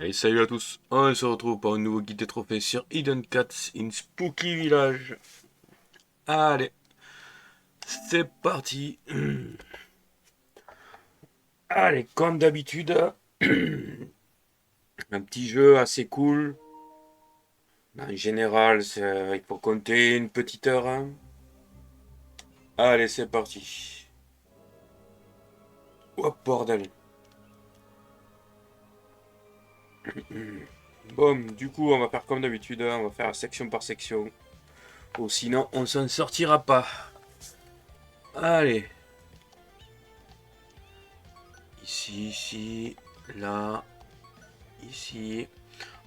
Et salut à tous, on se retrouve pour un nouveau guide des trophées sur Hidden Cats in Spooky Village. Allez, c'est parti. Allez, comme d'habitude, un petit jeu assez cool. En général, il faut compter une petite heure, hein. Allez, c'est parti. Oh bordel. Bon, du coup, on va faire comme d'habitude, hein. On va faire section par section. Ou sinon, on s'en sortira pas. Allez. Ici, là, ici.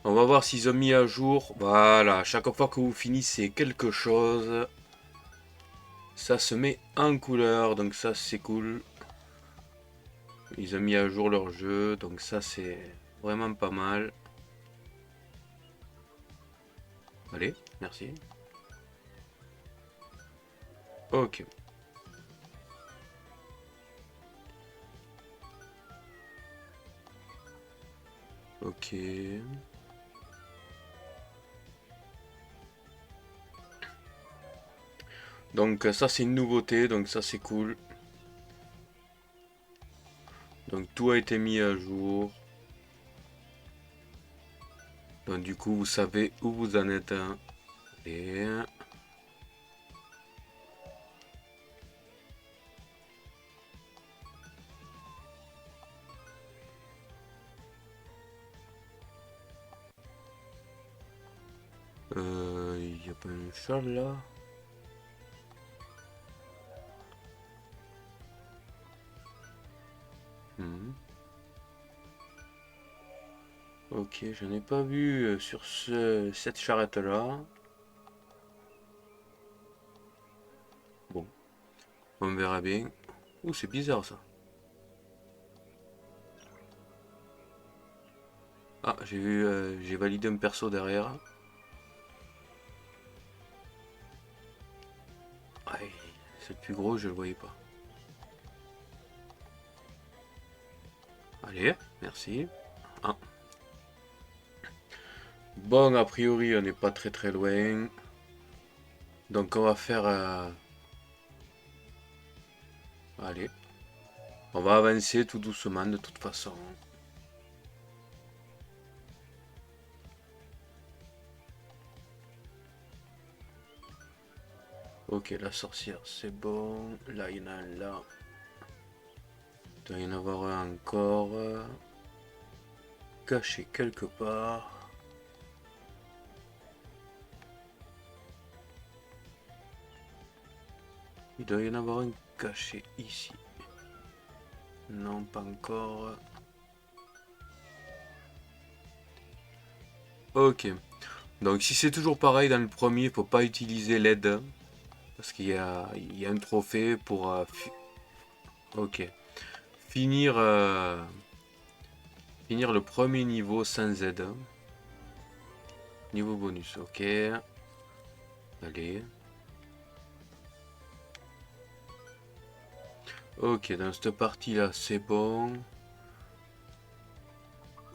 On va voir s'ils ont mis à jour. Voilà, chaque fois que vous finissez quelque chose, ça se met en couleur. Donc ça, c'est cool. Ils ont mis à jour leur jeu. Donc ça, c'est vraiment pas mal. Allez, merci. Ok. Ok. Donc ça, c'est une nouveauté. Donc ça, c'est cool. Donc tout a été mis à jour. Donc du coup, vous savez où vous en êtes, hein. Et... Il n'y a pas un chat là? Hmm. Ok, je n'ai pas vu sur cette charrette là. Bon, on verra bien. Ouh, c'est bizarre ça. Ah, j'ai validé un perso derrière. Ouais, c'est le plus gros, je le voyais pas. Allez, merci. Ah. Bon, a priori, on n'est pas très très loin. Donc on va faire... Allez, on va avancer tout doucement de toute façon. Ok, la sorcière, c'est bon. Là, il y en a un là. Il doit y en avoir un encore. Caché quelque part. Il doit y en avoir un caché ici. Non, pas encore. Ok. Donc si c'est toujours pareil dans le premier, faut pas utiliser l'aide. Parce qu'il y a un trophée pour... ok. Finir, finir le premier niveau sans aide. Niveau bonus, ok. Allez. Ok, dans cette partie-là, c'est bon.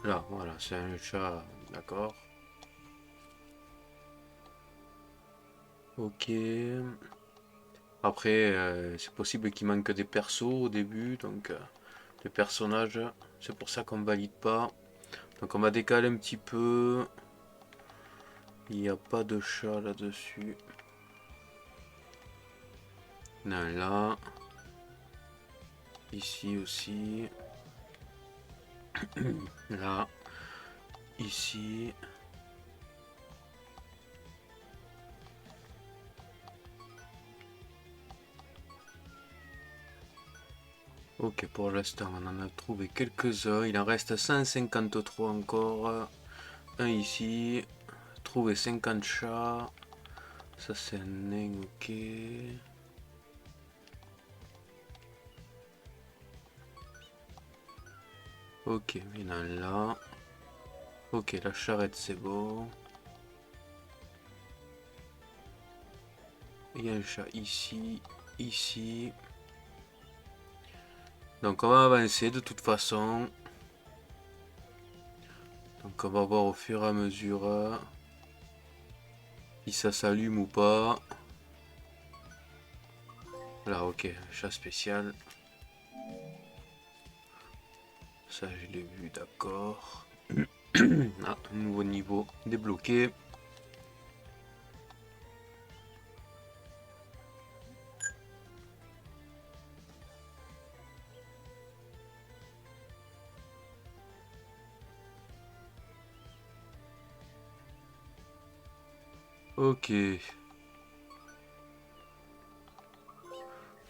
Là, voilà, c'est un chat, d'accord. Ok. Après, c'est possible qu'il manque des persos au début, donc des personnages. C'est pour ça qu'on valide pas. Donc on va décaler un petit peu. Il n'y a pas de chat là-dessus. Non, là. Ici aussi. Là. Ici. Ok, pour l'instant, on en a trouvé quelques-uns. Il en reste 153 encore. Un ici. Trouver 50 chats. Ça, c'est un nain, ok. Ok, il y en a un là. Ok, la charrette, c'est bon. Il y a un chat ici, ici. Donc on va avancer de toute façon. Donc Donc on va voir au fur et à mesure si ça s'allume ou pas. Là, ok, chat spécial. Ça, je l'ai vu, d'accord. Ah, nouveau niveau débloqué. Ok.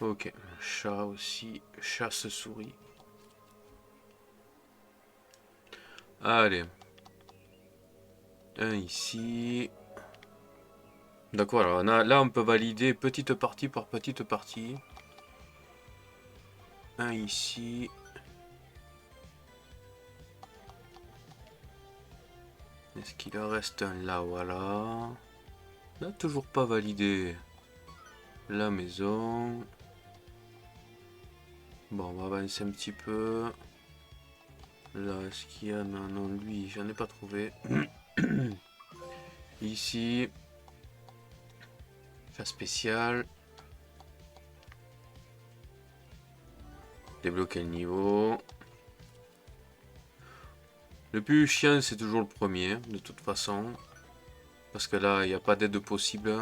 Ok, chat aussi, chasse-souris. Allez. Un ici. D'accord, alors là on peut valider petite partie par petite partie. Un ici. Est-ce qu'il en reste un là? Voilà. Là, toujours pas validé. La maison. Bon, on va avancer un petit peu. Là, est-ce qu'il y en a? Non, lui, j'en ai pas trouvé. Ici. Cas spécial. Débloquer le niveau. Le plus chiant, c'est toujours le premier, de toute façon. Parce que là, il n'y a pas d'aide possible.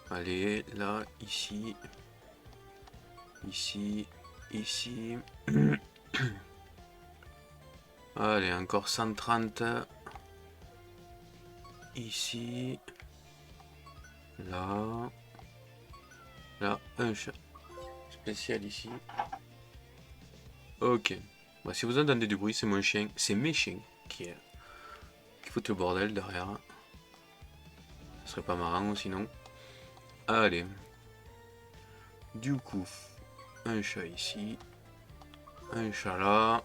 Allez, là, ici. Ici. Ici. Allez, encore 130. Ici. Là. Là, un chat spécial ici. Ok. Bah, si vous entendez du bruit, c'est mon chien. C'est mes chiens qui foutent le bordel derrière. Ce serait pas marrant sinon. Allez. Du coup, un chat ici. Un chat là.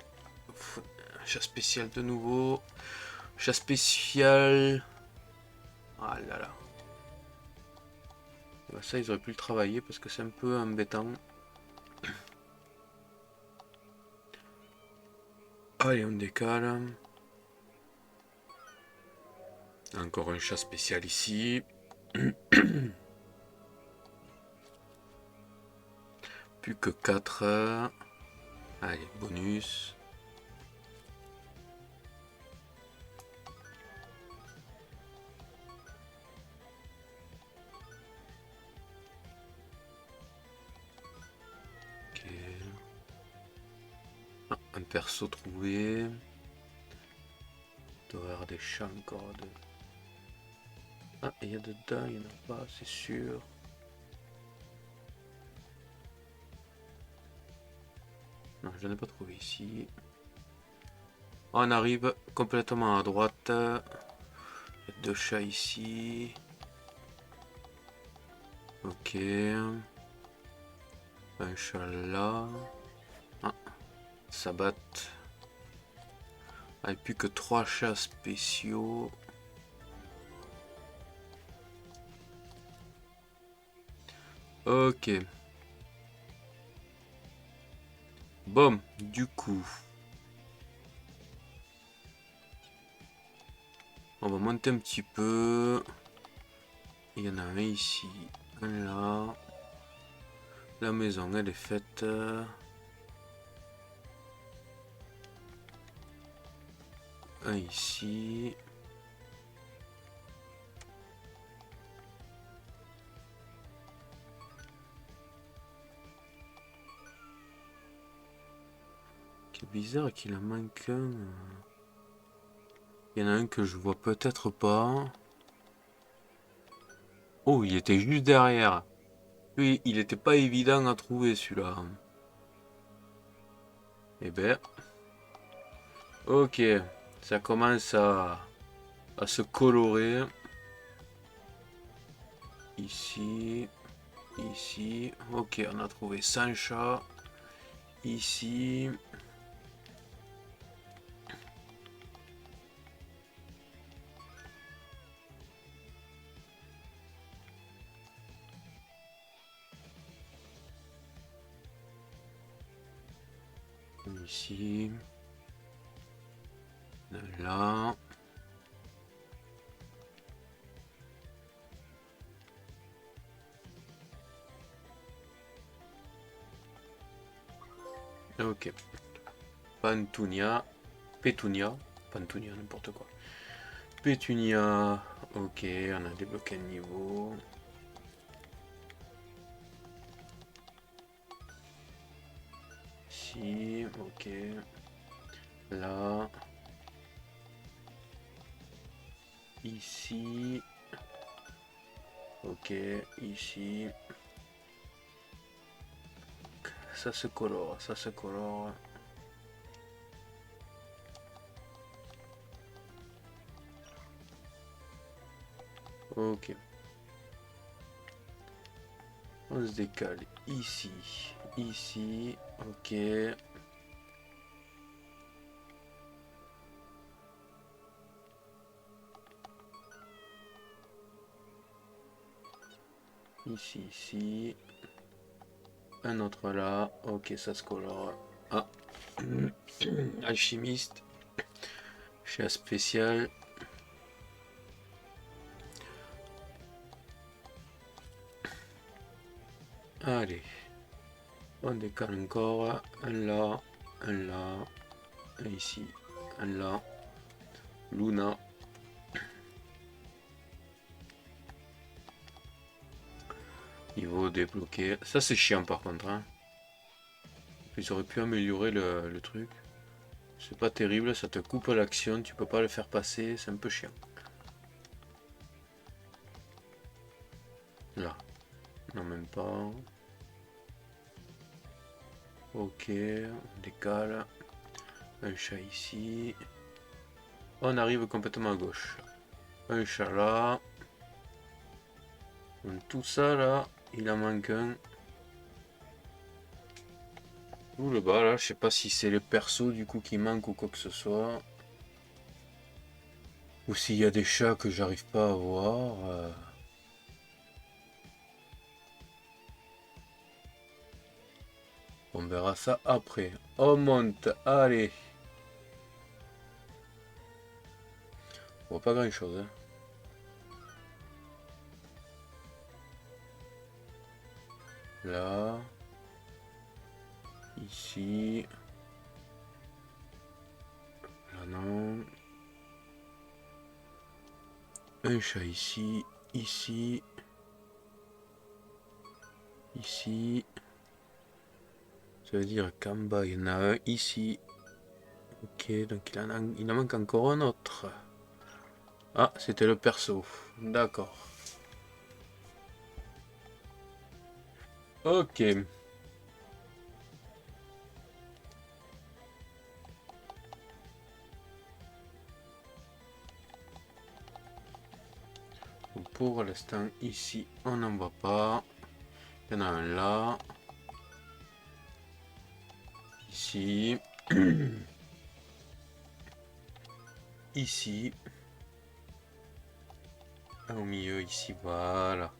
Un chat spécial de nouveau. Chat spécial. Ah là là. Bah, ça, ils auraient pu le travailler parce que c'est un peu embêtant. Allez, on décale. Encore un chat spécial ici. Plus que 4. Allez, bonus. Ok. Ah, un perso trouvé. Il doit y avoir des chats encore. Ah, il y a dedans, il n'y en a pas, c'est sûr. Non, je n'en ai pas trouvé ici. On arrive complètement à droite. Il y a 2 chats ici. Ok. Un chat là. Ah, ça batte. Ah, et plus que 3 chats spéciaux. Ok. Bon, du coup. On va monter un petit peu. Il y en a un ici. Un là. La maison, elle est faite. Un ici. C'est bizarre qu'il en manque un. Il y en a un que je vois peut-être pas. Oh, il était juste derrière. Oui, il était pas évident à trouver celui-là. Eh ben. Ok. Ça commence à se colorer. Ici. Ici. Ok, on a trouvé 100 chats. Ici. Ici. Là. Ok. Pantunia. Pétunia. Pantunia, n'importe quoi. Pétunia. Ok, on a débloqué le niveau. Ici, ok. Là. Ici. Ok, ici. Ça se colore, ça se colore. Ok. On se décale ici, ici, ok. Ici, ici. Un autre là, ok, ça se colore. Ah, alchimiste. Chasse spéciale. Allez. On décale encore. Un là, un là, un ici, un là. Luna. Niveau débloqué. Ça c'est chiant par contre. Hein. Ils auraient pu améliorer le truc. C'est pas terrible, ça te coupe l'action, tu peux pas le faire passer, c'est un peu chiant. Là. Non, même pas. Ok, on décale. Un chat ici. On arrive complètement à gauche. Un chat là. Donc, tout ça là, il en manque un. Ou le bas là, je sais pas si c'est les persos du coup qui manquent ou quoi que ce soit. Ou s'il y a des chats que j'arrive pas à voir. On verra ça après. On monte, allez. On voit pas grand chose. Hein. Là. Ici. Là non. Un chat ici. Ici. Ici. Ça veut dire qu'en bas, il y en a un ici. Ok, donc il en manque encore un autre. Ah, c'était le perso. D'accord. Ok. Pour l'instant, ici, on n'en voit pas. Il y en a un là. Ici. Ici. Un au milieu, ici, voilà.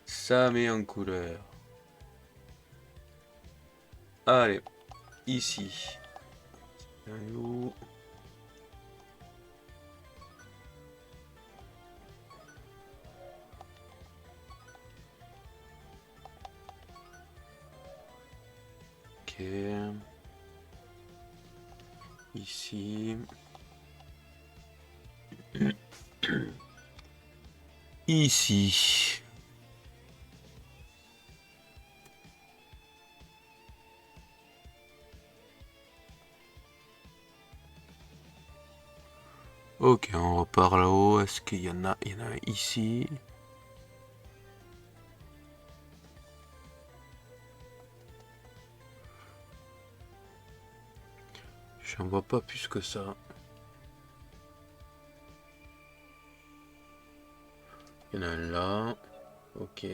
Ça met en couleur. Allez, ici. Un loup. Ok. Ici. Ici. Ok, on repart là-haut. Est-ce qu'il y en a? Il y en a un ici. J'en vois pas plus que ça. Il y en a un là. Ok.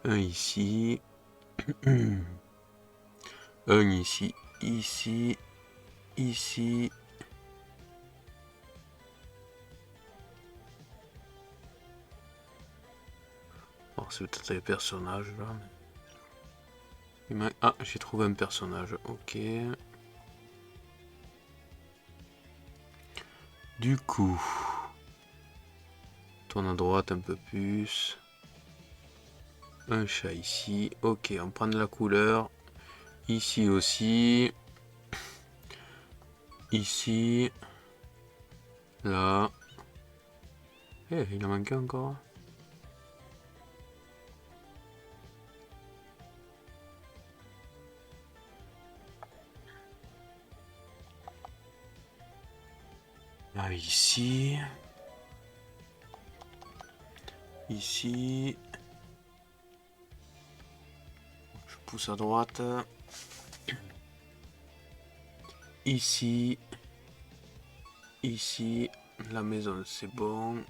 Un ici. Un ici. Ici. Ici. Alors c'est peut-être les personnages là. Ah, j'ai trouvé un personnage. Ok. Du coup, tourne à droite un peu plus. Un chat ici. Ok, on prend de la couleur. Ici aussi. Ici. Là. Eh, il en manquait encore. Là, ici. Ici. Je pousse à droite. Ici. Ici. La maison, c'est bon.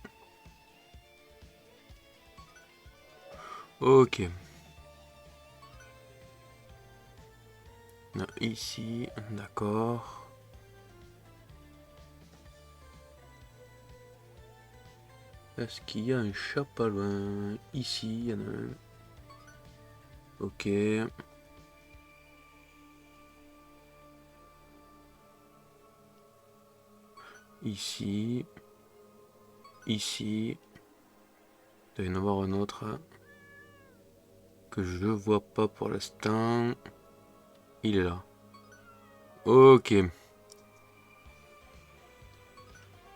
Ok. Là, ici, d'accord. Est-ce qu'il y a un chat pas loin? Ici, il y en a un. Ok. Ici. Ici. Il doit y en avoir un autre que je vois pas pour l'instant. Il est là. Ok.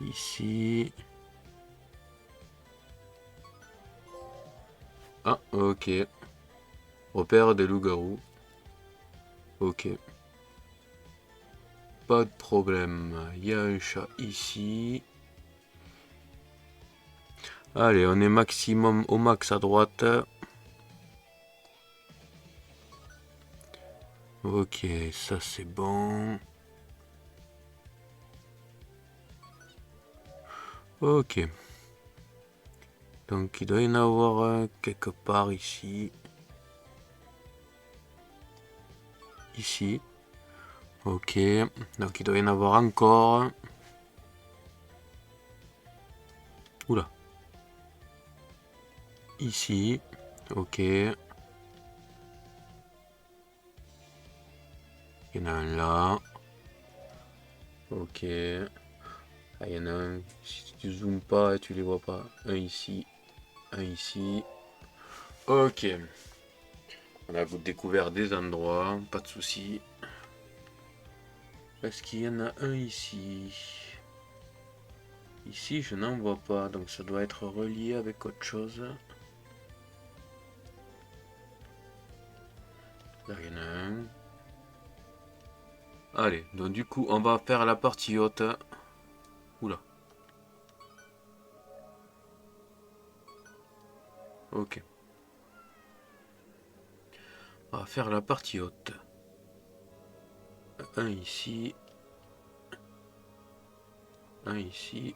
Ici. Ah, ok. Repère des loups-garous. Ok. Pas de problème. Il y a un chat ici. Allez, on est maximum au max à droite. Ok, ça c'est bon. Ok. Donc il doit y en avoir un quelque part ici. Ici. Ok. Donc il doit y en avoir encore. Oula. Ici. Ok. Il y en a un là. Ok. Ah, il y en a un. Si tu zoomes pas, tu les vois pas. Un ici. Un ici. Ok. On a découvert des endroits. Pas de soucis. Est-ce qu'il y en a un ici? Ici, je n'en vois pas. Donc ça doit être relié avec autre chose. Là, il y en a un. Allez, donc du coup, on va faire la partie haute. Oula. Ok. On va faire la partie haute. Un ici. Un ici.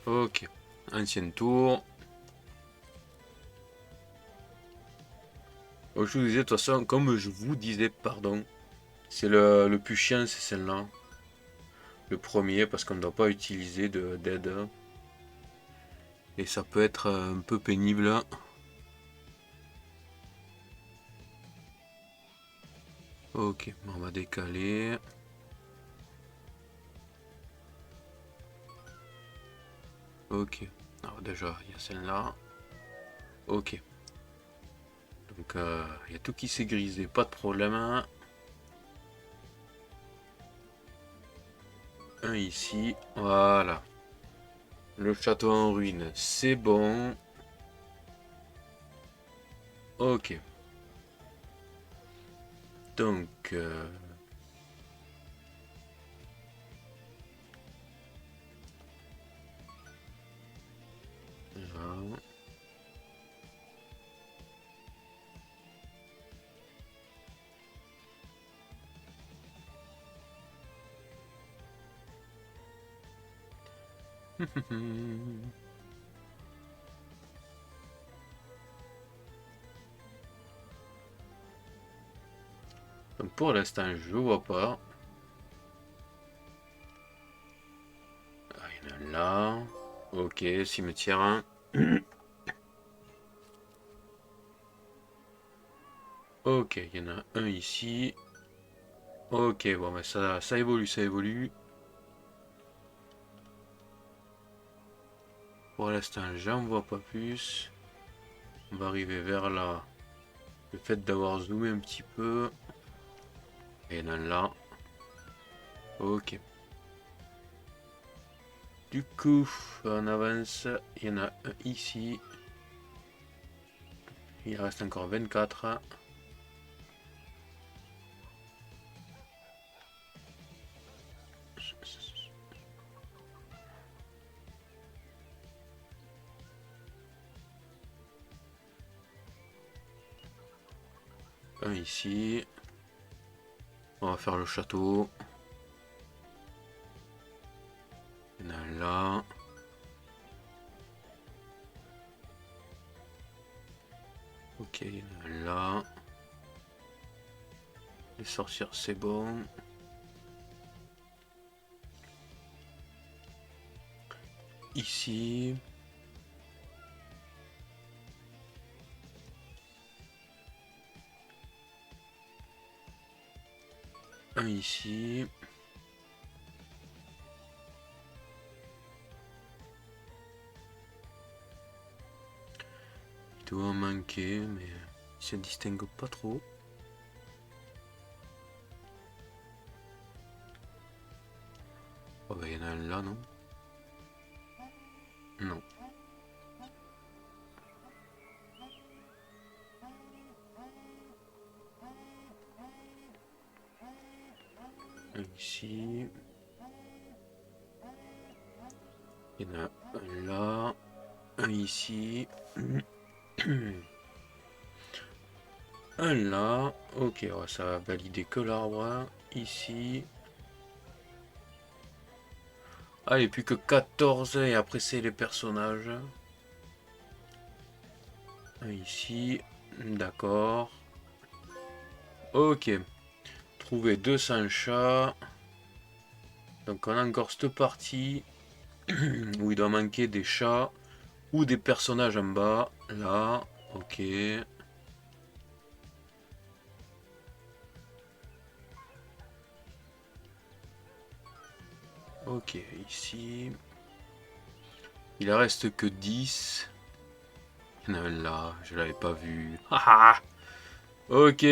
Ok. Ancienne tour. Donc, je vous disais, de toute façon, comme je vous disais, pardon, c'est le plus chiant, c'est celle-là. Le premier, parce qu'on ne doit pas utiliser d'aide. Et ça peut être un peu pénible. Ok, on va décaler. Ok. Alors déjà, il y a celle-là. Ok. Donc, il y a tout qui s'est grisé, pas de problème. Un ici, voilà. Le château en ruine, c'est bon. Ok. Donc, là. Donc pour l'instant, je vois pas. Ah, il y en a là. Ok, cimetière 1. Ok, il y en a un ici. Ok, bon, mais ça évolue, ça évolue. Pour l'instant, j'en vois pas plus. On va arriver vers là. Le fait d'avoir zoomé un petit peu. Et il y en a là. Ok. Du coup, on avance. Il y en a un ici. Il reste encore 24. Un ici. On va faire le château. Il y en a un là. Ok, il y en a un là. Les sorcières, c'est bon. Ici. Un ici. Il doit en manquer, mais il se distingue pas trop. Oh bah il y en a un là, non? Non. Un ici. Il y en a un là. Un ici. Un là. Ok, ouais, ça va valider que l'arbre. Ici. Allez, plus que 14 et après c'est les personnages. Un ici. D'accord. Ok. Trouver 200 chats. Donc on a encore cette partie où il doit manquer des chats ou des personnages en bas. Là. Ok. Ok, ici. Il en reste que 10. Il y en a un là, je l'avais pas vu. Haha. Ok.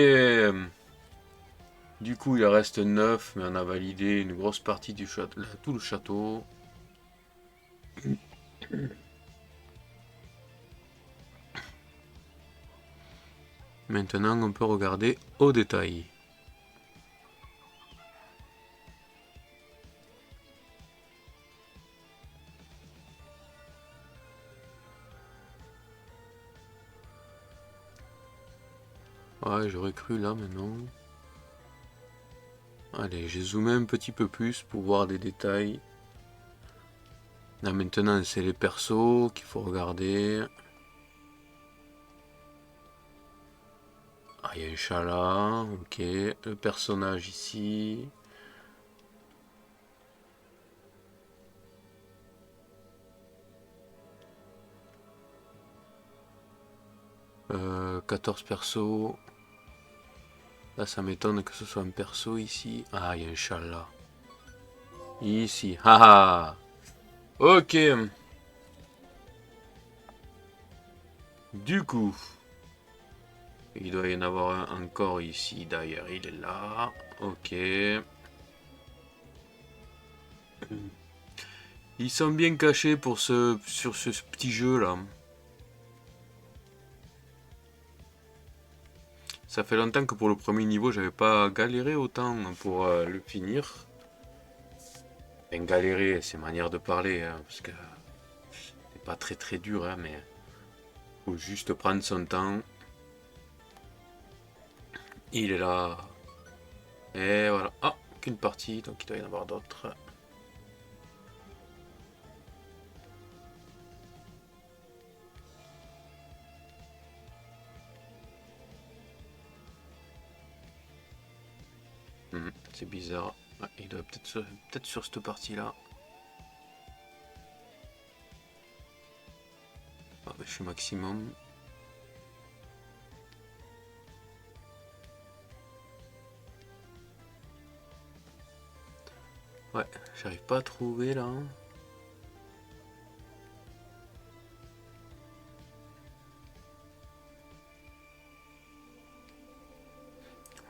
Du coup, il en reste 9, mais on a validé une grosse partie du château, tout le château. Maintenant, on peut regarder au détail. Ouais, j'aurais cru là maintenant. Allez, j'ai zoomé un petit peu plus pour voir des détails. Là maintenant, c'est les persos qu'il faut regarder. Ah, il y a un chat là, ok. Le personnage ici. 14 persos. Là, ça m'étonne que ce soit un perso ici. Ah, il y a un chat là. Ici. Haha. Ok. Du coup, il doit y en avoir un encore ici. D'ailleurs, il est là. Ok. Ils sont bien cachés pour sur ce petit jeu là. Ça fait longtemps que pour le premier niveau, j'avais pas galéré autant pour le finir. Enfin, galérer, c'est manière de parler, hein, parce que c'est pas très très dur, hein, mais faut juste prendre son temps. Il est là. Et voilà. Ah, qu'une partie, donc il doit y en avoir d'autres. C'est bizarre. Ah, il doit peut-être sur cette partie-là. Ah, bah, je suis maximum. Ouais, j'arrive pas à trouver là.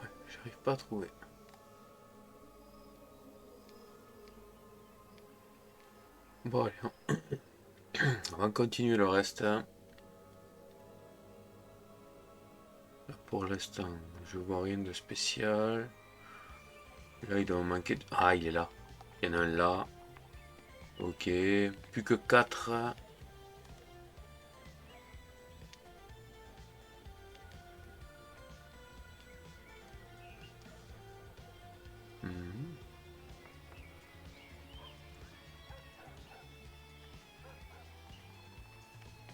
Ouais, j'arrive pas à trouver. Bon, allez, on va continuer le reste. Pour l'instant, je vois rien de spécial. Là, il doit en manquer. Ah, il est là. Il y en a un là. Ok. Plus que 4.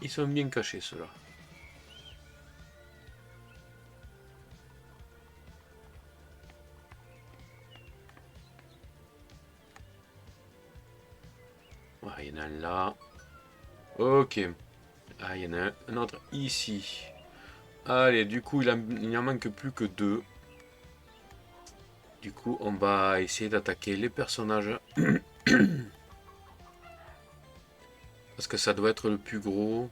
Ils sont bien cachés, ceux-là. Ouais, il y en a un là. Ok. Ah, il y en a un autre ici. Allez, du coup, il n'en manque plus que 2. Du coup, on va essayer d'attaquer les personnages. Parce que ça doit être le plus gros.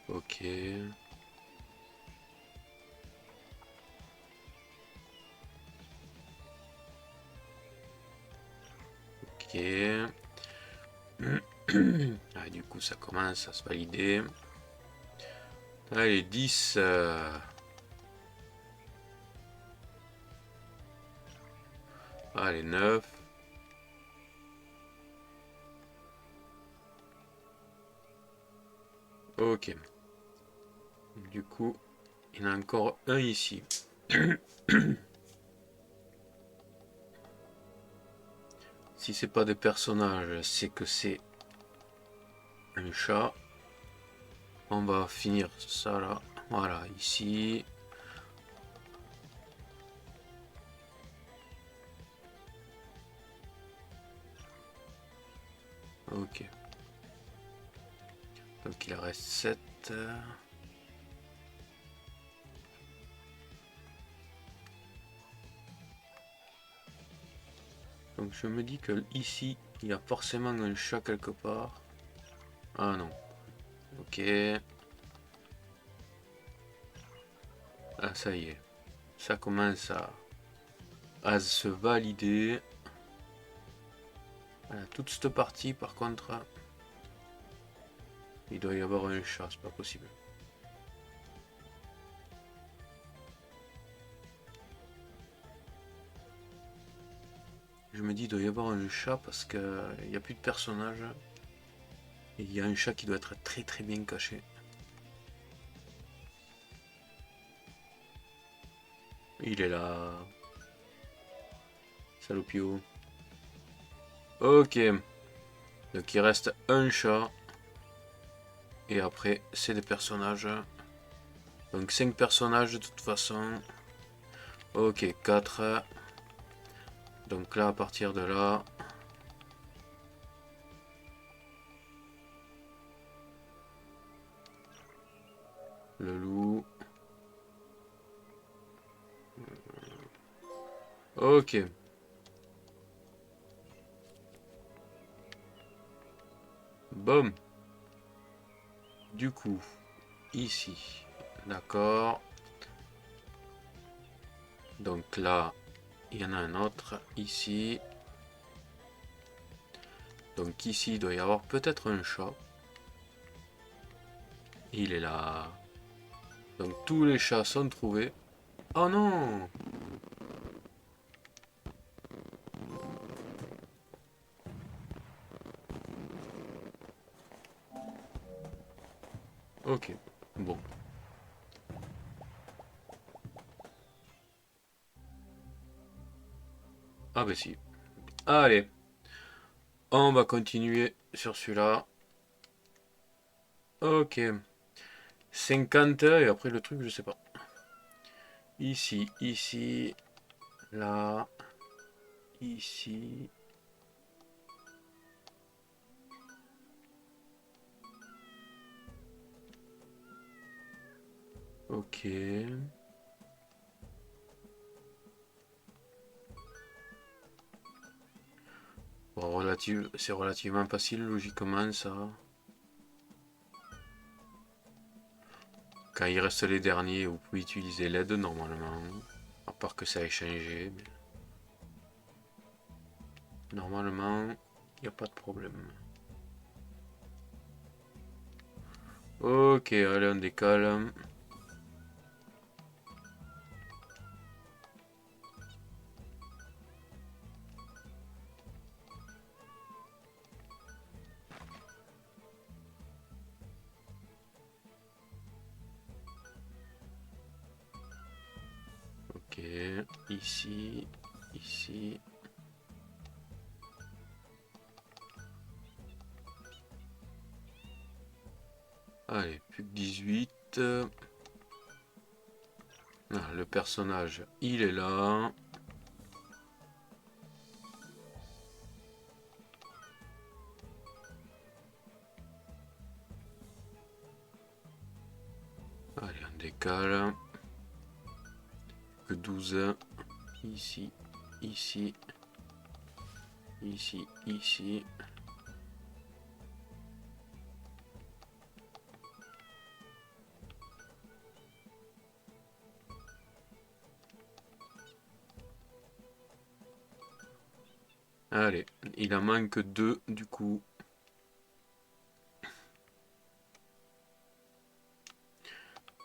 Ok. Ok. Ah, du coup, ça commence à se valider. Allez, 10. Allez, 9. Ok. Du coup, il y en a encore un ici. Si c'est pas des personnages, c'est que c'est un chat. On va finir ça là. Voilà, ici. Ok. Donc il en reste 7. Donc je me dis que ici, il y a forcément un chat quelque part. Ah non. Ok. Ah ça y est. Ça commence à se valider. Voilà, toute cette partie par contre, il doit y avoir un chat, c'est pas possible. Je me dis il doit y avoir un chat parce que il n'y a plus de personnages. Et il y a un chat qui doit être très très bien caché. Il est là. Salopio. Ok. Donc il reste un chat. Et après, c'est des personnages. Donc 5 personnages de toute façon. Ok, 4. Donc là, à partir de là... Le loup. Ok. Boum. Du coup, ici. D'accord. Donc là, il y en a un autre. Ici. Donc ici, il doit y avoir peut-être un chat. Il est là. Donc tous les chats sont trouvés. Oh non! Ok. Bon. Ah bah si. Allez. On va continuer sur celui-là. Ok. 50 et après le truc, je sais pas. Ici, ici, là, ici. Ok. Bon, c'est relativement facile, logiquement, ça. Quand il reste les derniers, vous pouvez utiliser l'aide, normalement. À part que ça a changé. Mais... normalement, il n'y a pas de problème. Ok, allez, on décale. Ok, ici, ici. Allez, plus que 18. Ah, le personnage, il est là. Allez, on décale. Que 12. Ici, ici, ici, ici. Allez, il en manque 2 du coup.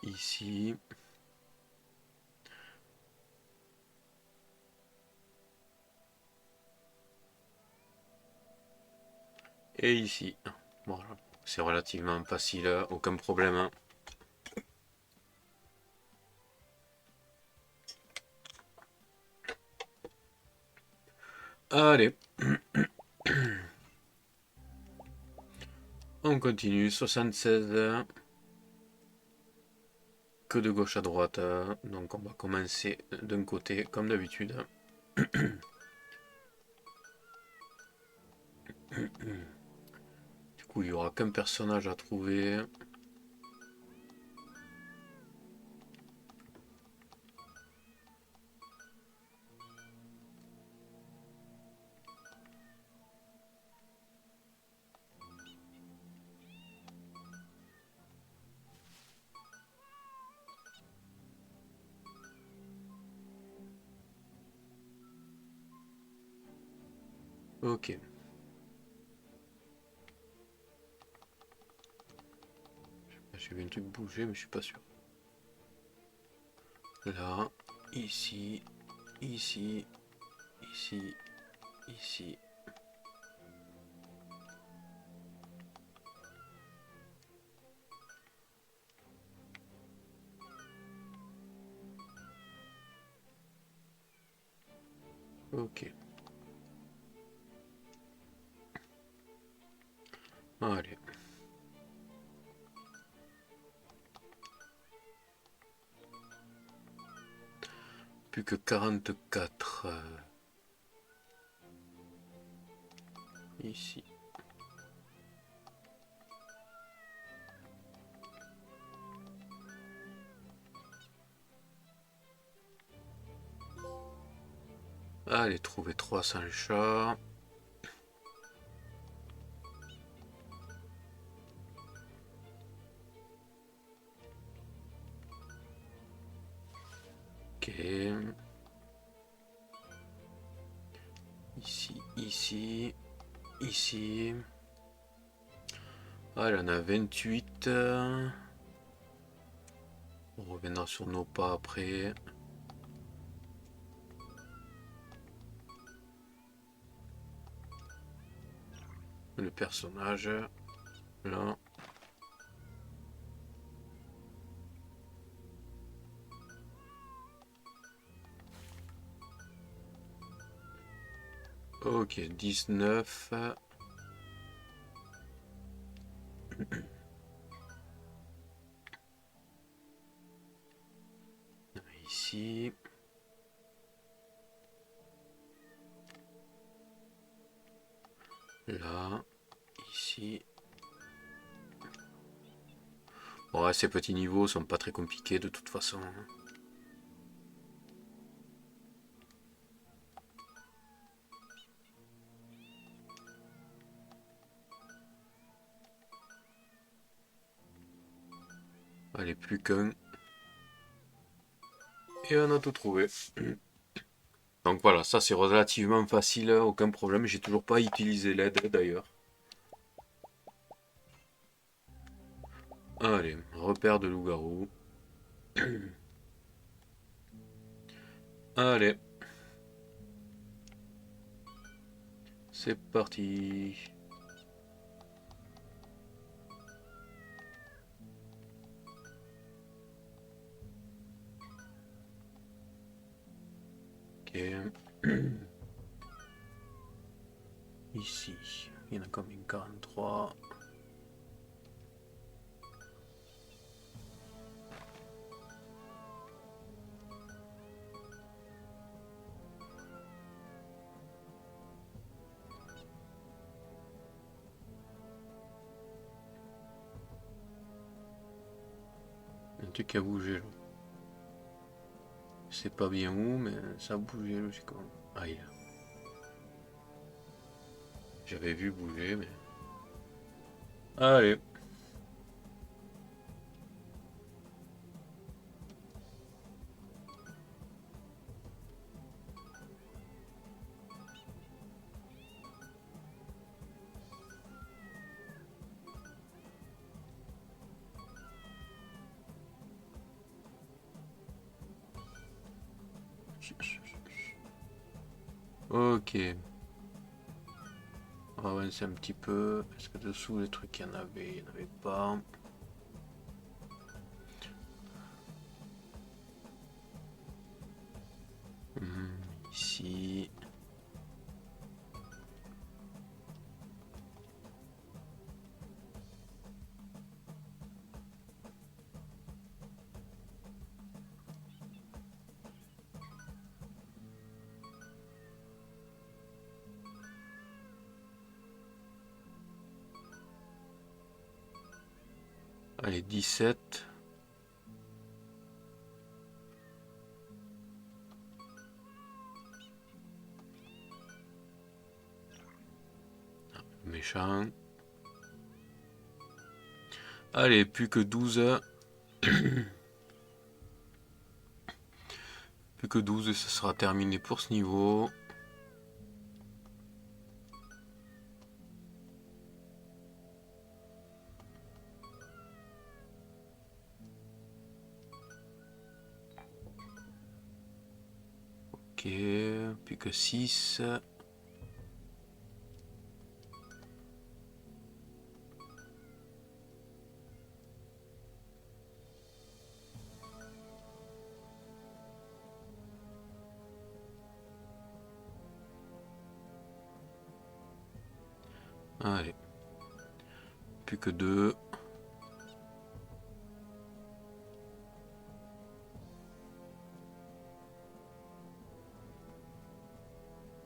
Ici. Et ici. Voilà. C'est relativement facile, aucun problème. Hein. Allez. On continue. 76. Que de gauche à droite. Donc on va commencer d'un côté comme d'habitude. Du coup, il n'y aura qu'un personnage à trouver. Ok. J'ai vu un truc bouger, mais je suis pas sûr. Là, ici, ici, ici, ici. Ok. Allez. Plus que 44. Ici. Allez, trouver 300 chats. Ok. Ici, ici, ici. Ah, il en a 28. On reviendra sur nos pas après. Le personnage. Là. Ok, 19. Ici. Là. Ici. Ouais, ces petits niveaux sont pas très compliqués de toute façon. Allez, plus qu'un. Et on a tout trouvé. Donc voilà, ça c'est relativement facile, aucun problème. J'ai toujours pas utilisé l'aide d'ailleurs. Allez, repère de loup-garou. Allez, c'est parti. Ok. Ici, il y en a combien? 43. Un truc qui a bougé là. Je sais pas bien où, mais ça a bougé logiquement. Ah, il est là. J'avais vu bouger, mais. Allez. Ok. On va avancer un petit peu. Est-ce que dessous les trucs il y en avait? Il n'y en avait pas. Ici. Allez, 17. Méchant. Allez, plus que 12. Plus que 12 et ça sera terminé pour ce niveau. Ok, plus que 6. Allez. Plus que 2.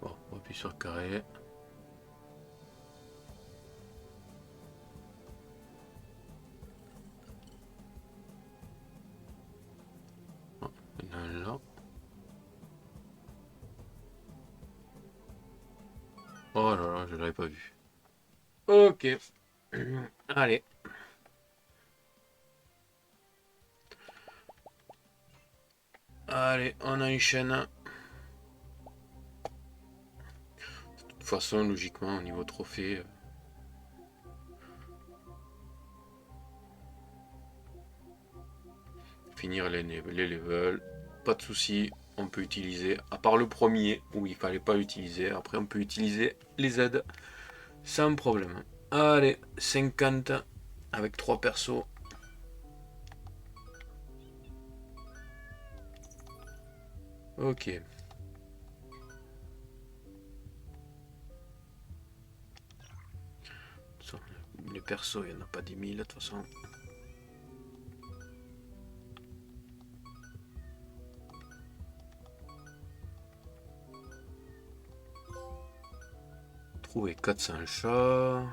Bon, on appuie sur le carré. Oh, il y en a un là. Oh là là, je l'avais pas vu. Ok. Allez. Allez, on enchaîne. De toute façon, logiquement, au niveau trophée. Finir les levels. Pas de souci. On peut utiliser, à part le premier où il fallait pas l'utiliser, après on peut utiliser les aides sans problème. Allez, 50 avec 3 persos. Ok. Les persos, il n'y en a pas 10 000 de toute façon. Trouver 400 chats.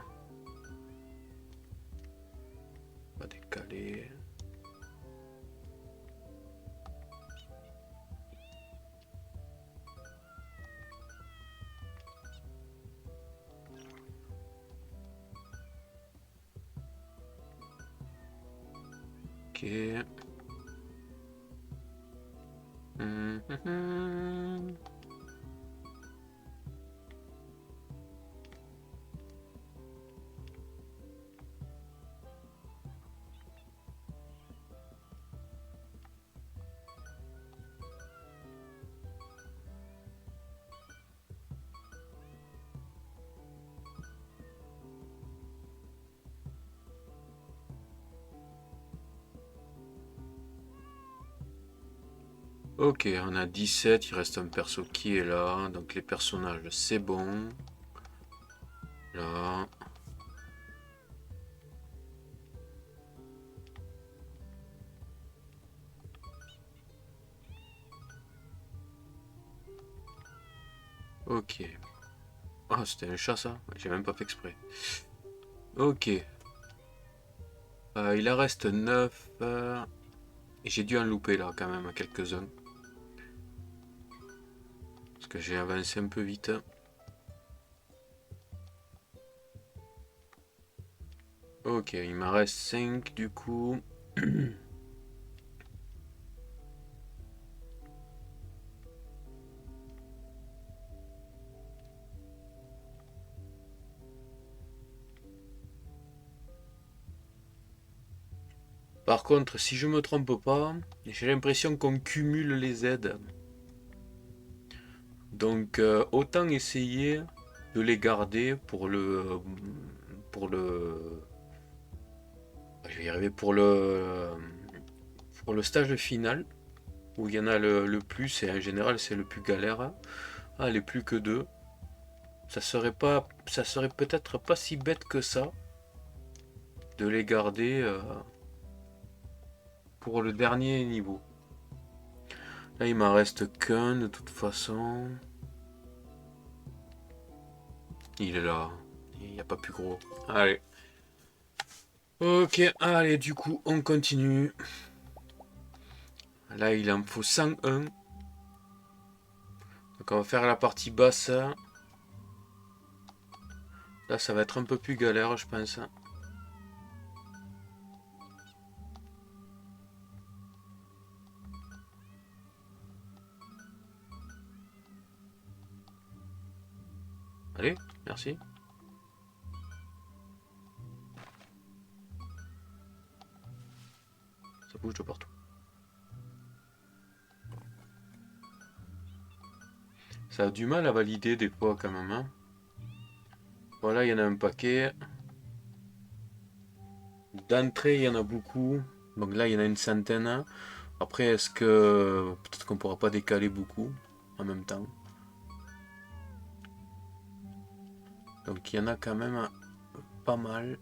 On va décaler. Ok. Mhm. Ok, on a 17, il reste un perso qui est là, donc les personnages c'est bon. Là. Ok. Ah, c'était un chat ça? Ouais, j'ai même pas fait exprès. Ok. Il en reste 9. J'ai dû en louper là quand même quelques-uns. Parce que j'ai avancé un peu vite. Ok, il m'en reste 5 du coup. Par contre, si je me trompe pas, j'ai l'impression qu'on cumule les aides. Donc autant essayer de les garder pour le je vais y arriver pour le stage final où il y en a le plus et en général c'est le plus galère. Ah, les plus que deux. Ça serait peut-être pas si bête que ça de les garder pour le dernier niveau. Là, il m'en reste qu'un de toute façon. Il est là. Il n'y a pas plus gros. Allez. Ok, allez, du coup, on continue. Là, il en faut 101. Donc, on va faire la partie basse. Là, ça va être un peu plus galère, je pense. Allez, merci. Ça bouge de partout. Ça a du mal à valider des fois quand même. Hein. Voilà, il y en a un paquet. D'entrée, il y en a beaucoup. Donc là, il y en a une centaine. Après, est-ce que peut-être qu'on pourra pas décaler beaucoup en même temps. Donc il y en a quand même pas mal.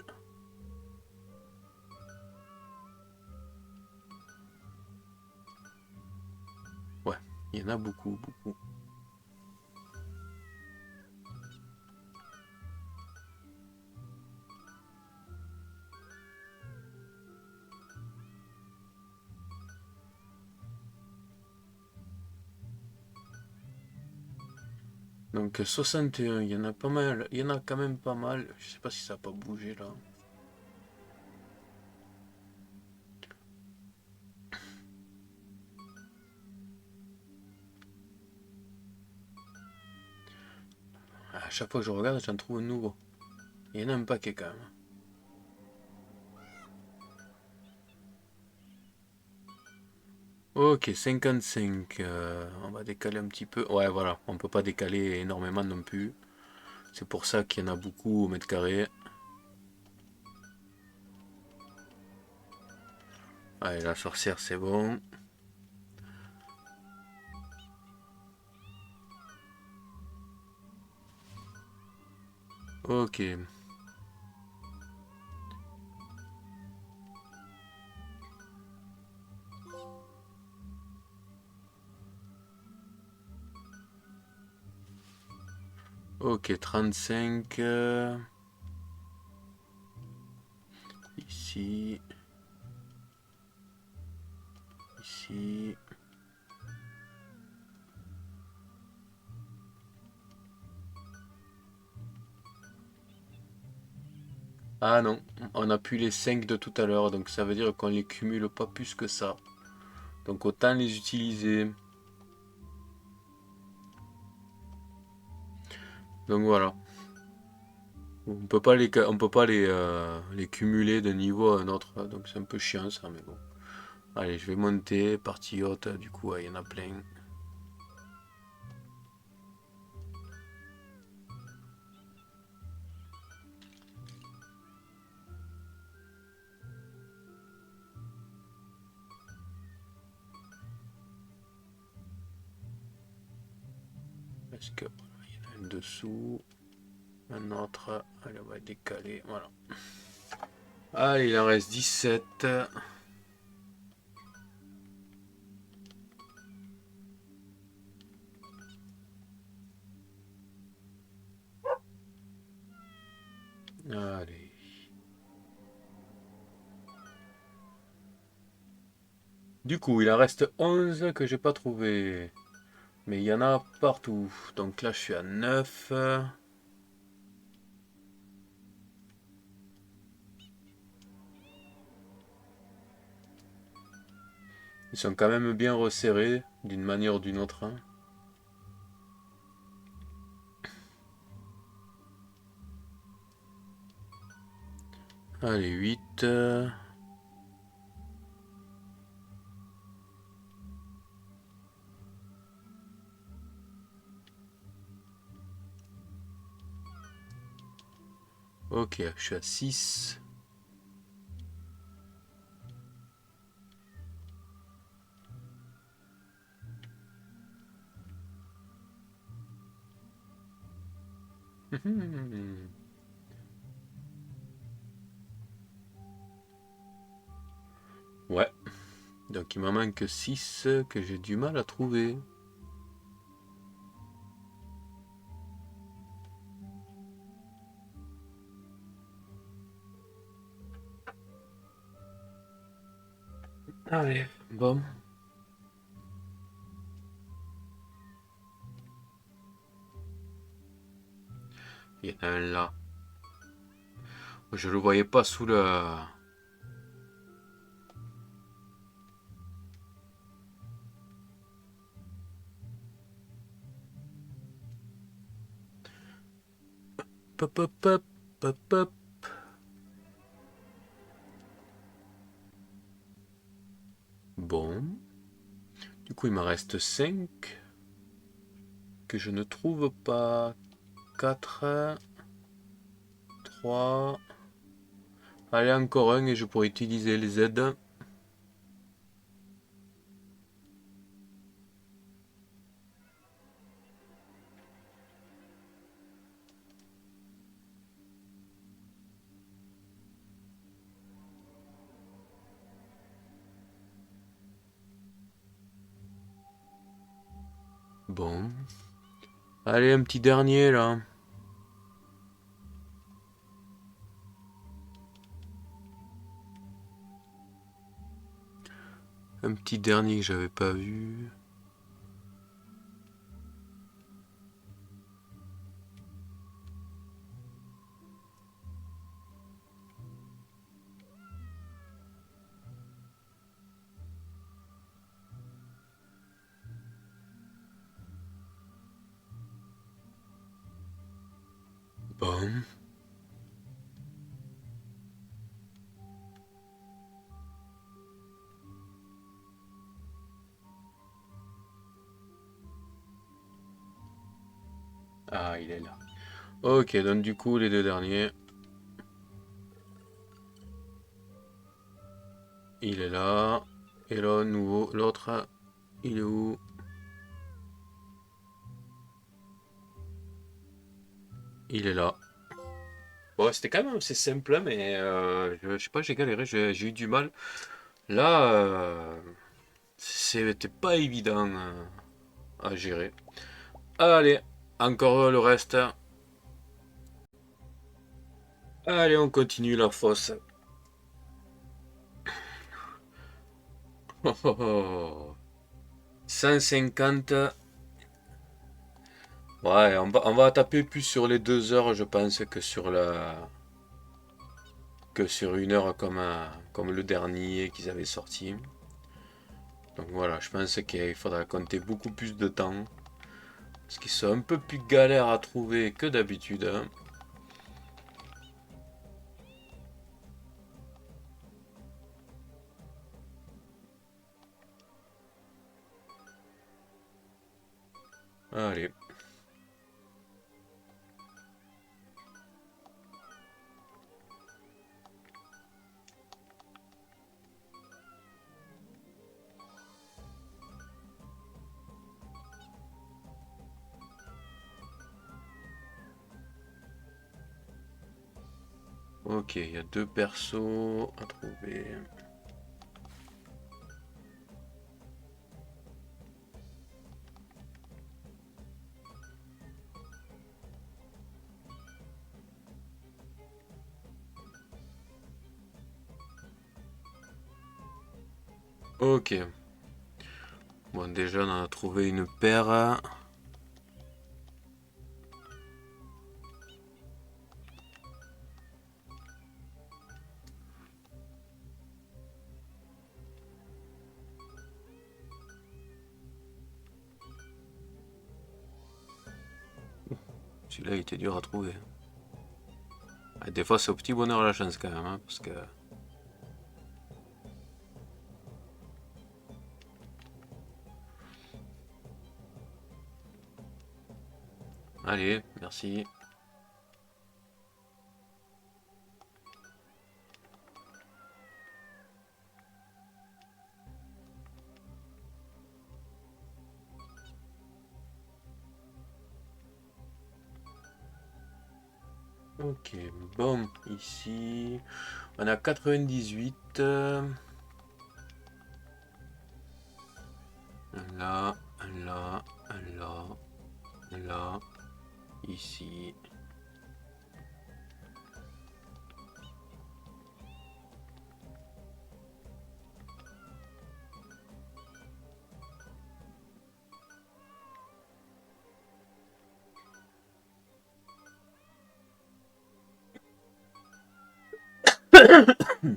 Ouais, il y en a beaucoup, beaucoup. Donc 61, il y en a pas mal. Il y en a quand même pas mal. Je sais pas si ça a pas bougé là. À chaque fois que je regarde, j'en trouve un nouveau. Il y en a un paquet quand même. Ok, 55. On va décaler un petit peu. Ouais, voilà. On peut pas décaler énormément non plus. C'est pour ça qu'il y en a beaucoup au mètre carré. Allez, la sorcière, c'est bon. Ok. Ok, 35. Ici. Ici. Ah non, on a plus les 5 de tout à l'heure, donc ça veut dire qu'on les cumule pas plus que ça. Donc autant les utiliser. Donc voilà. On peut pas les cumuler d'un niveau à un autre, donc c'est un peu chiant ça, mais bon. Allez, je vais monter, partie haute, du coup, ouais, il y en a plein. Est-ce que voilà, il y en a un dessous, un autre, allez, on va décaler, voilà. Allez, il en reste 17. Allez. Du coup, il en reste 11 que j'ai pas trouvé. Mais il y en a partout. Donc là, je suis à 9. Ils sont quand même bien resserrés, d'une manière ou d'une autre, hein. Allez, 8. Ok, je suis à 6. Ouais, donc il m'en manque 6 que j'ai du mal à trouver. Allez, bon. Il y en a un là. Je le voyais pas sous le... Pop, pop, pop, pop, pop. Bon. Du coup, il m'en reste 5 que je ne trouve pas. 4, 3. Allez, encore un et je pourrais utiliser les aides. Bon. Allez, un petit dernier là. Un petit dernier que j'avais pas vu. Bon. Ah, il est là. Ok, donc du coup, les deux derniers. Il est là. Et là, nouveau. L'autre, il est où? Il est là. Bon, c'était quand même assez simple, mais je sais pas, j'ai galéré, j'ai eu du mal. Là, c'était pas évident à gérer. Allez, encore le reste. Allez, on continue la fosse. Oh, oh, oh. 150. Ouais, on va taper plus sur les 2 heures, je pense, que sur la... que sur une heure comme le dernier qu'ils avaient sorti. Donc voilà, je pense qu'il faudra compter beaucoup plus de temps. Parce qu'ils sont un peu plus galères à trouver que d'habitude. Hein. Allez. Ok, il y a deux persos à trouver. Ok. Bon, déjà, on a trouvé une paire. Celui-là, il était dur à trouver. Ah, des fois, c'est au petit bonheur la chance quand même. Hein, parce que... Allez, merci. Ok, bon, ici, on a 98. Là, là, là, là, ici.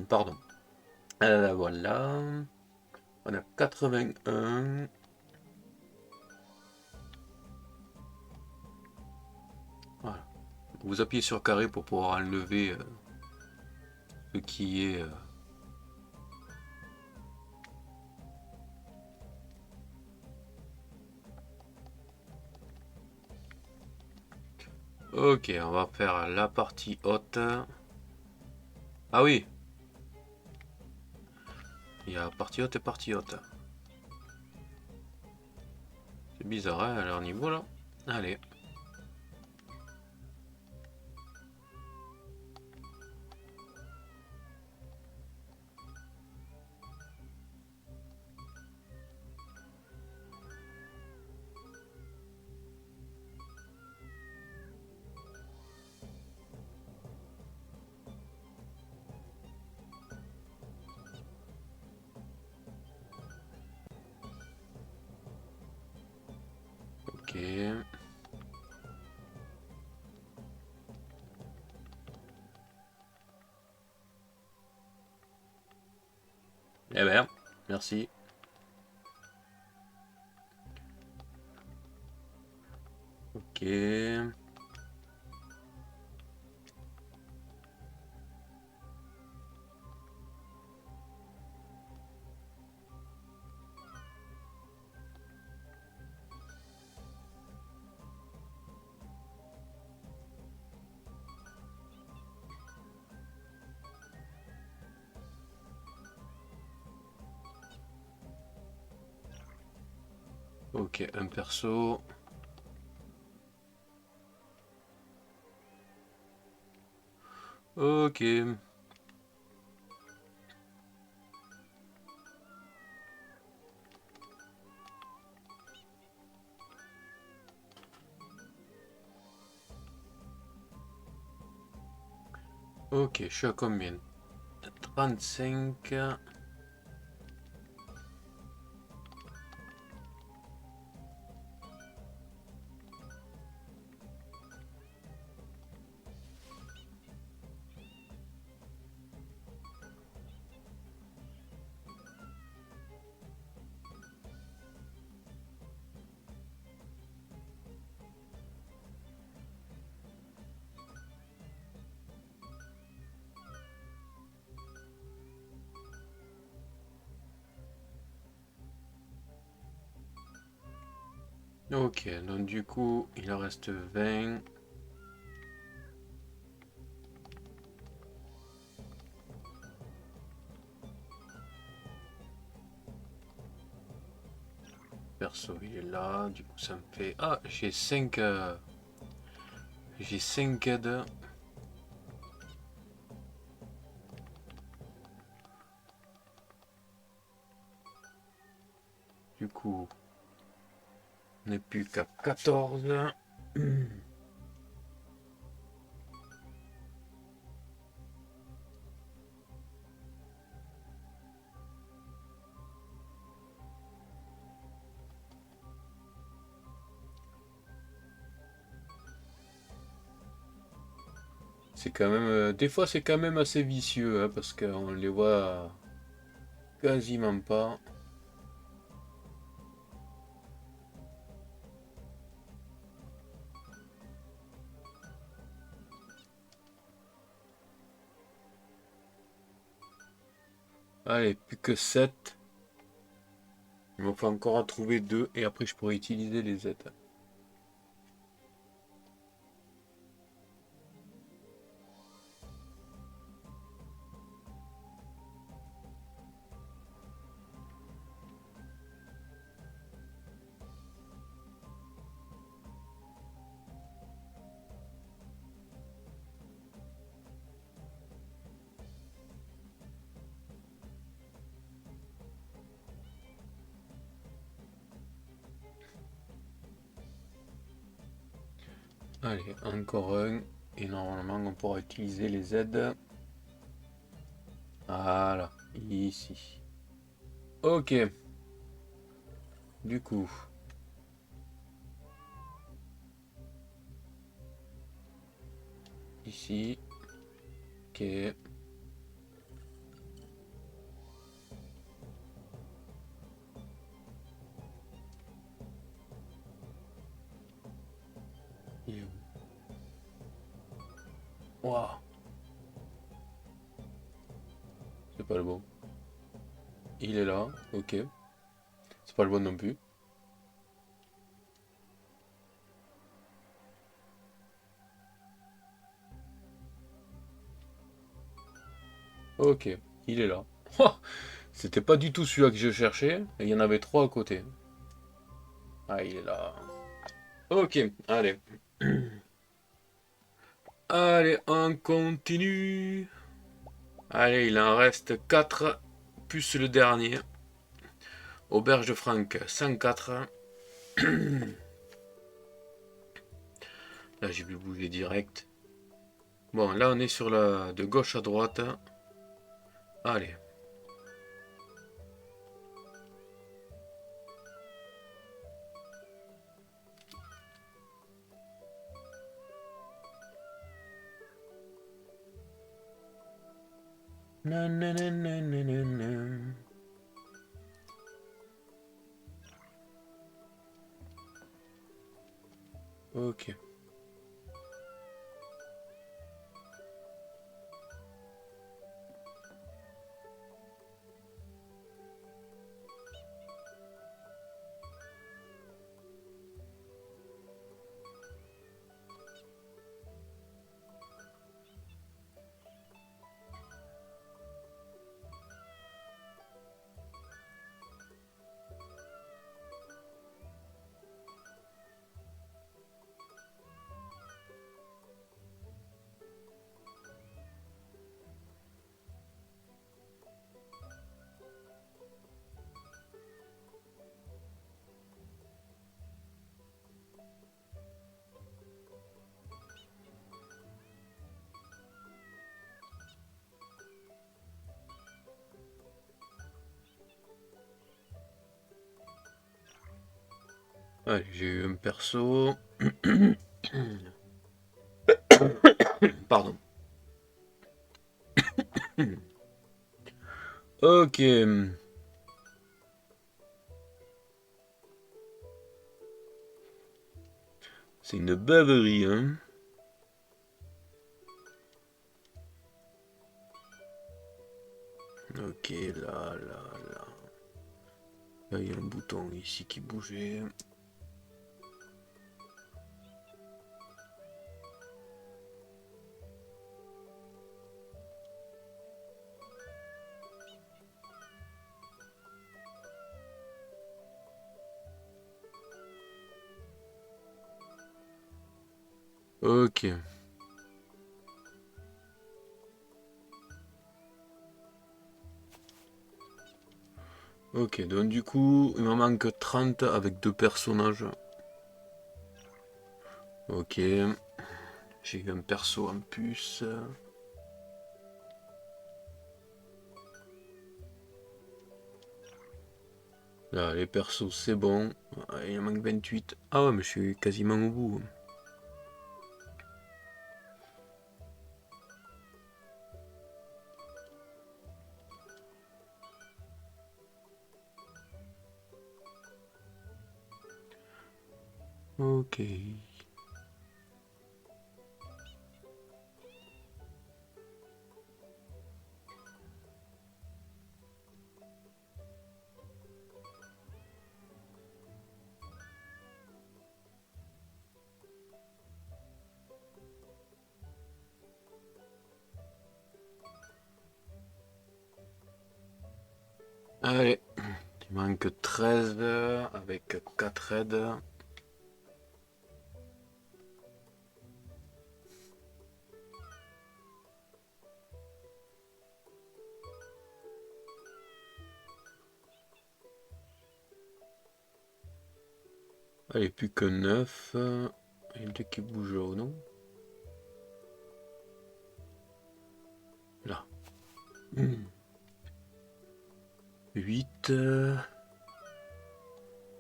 Pardon. Voilà. On a 81. Voilà. Vous appuyez sur carré pour pouvoir enlever ce qui est... Ok, on va faire la partie haute. Ah oui, il y a partie haute et partie haute. C'est bizarre, hein, à leur niveau là. Allez. Ok. Eh ben, merci. Ok. Ok, un perso. Ok. Ok, je suis à combien? 35. Ok, donc du coup, il en reste 20. Perso, il est là. Du coup, ça me fait... Ah, j'ai 5... J'ai 5 aides. Du coup, on n'est plus qu'à 14. C'est quand même... des fois, c'est quand même assez vicieux, hein, parce qu'on les voit quasiment pas. Allez, plus que 7. Il me faut encore en trouver 2 et après je pourrais utiliser les aides. Allez, encore un. Et normalement, on pourra utiliser les aides. Voilà, ici. Ok, du coup. Ici. Ok. Il est où? Waouh, c'est pas le bon. Il est là, ok. C'est pas le bon non plus. Ok, il est là. Oh, c'était pas du tout celui-là que je cherchais. Et il y en avait 3 à côté. Ah, il est là. Ok, allez. Allez, on continue. Allez, il en reste 4 plus le dernier. Auberge de Franck, 104. Là, j'ai pu bouger direct. Bon, là, on est sur la de gauche à droite. Allez. Nananana. Ok. Allez, j'ai eu un perso. Pardon. Ok. C'est une beuverie, hein. Ok, là, là, là. Là, il y a un bouton ici qui bougeait. Ok. Ok, donc du coup, il me manque 30 avec deux personnages. Ok. J'ai eu un perso en plus. Là, les persos, c'est bon. Il en manque 28. Ah ouais, mais je suis quasiment au bout. Ok. Allez. Il manque 13 avec 4 aides. Allez, plus que 9. Il y a deux qui bougent ou non? Là. 8.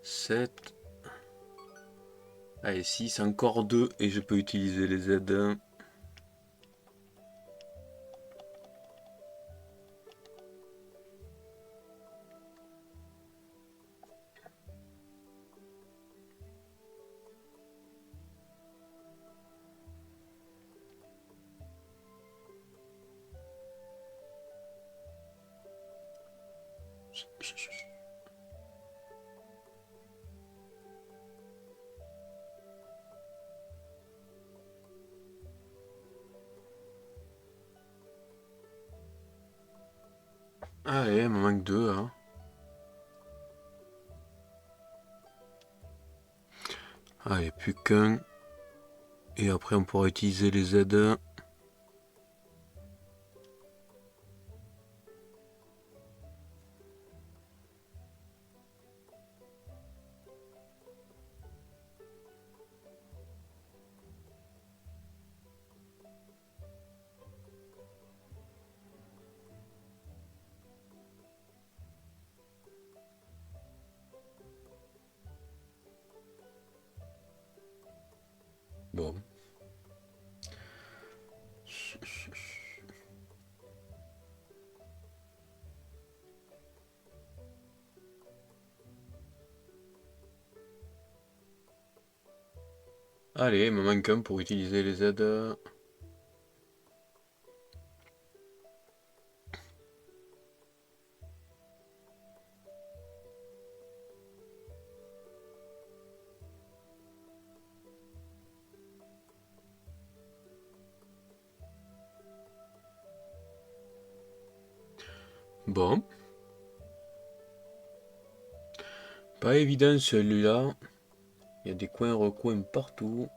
7. Allez, 6. Encore 2. Et je peux utiliser les aides. Allez, il me manque 2. Hein. Allez, plus qu'un. Et après, on pourra utiliser les aides. Bon. Allez, il me manque un pour utiliser les aides. Bon. Pas évident celui-là. Il y a des coins recoins partout.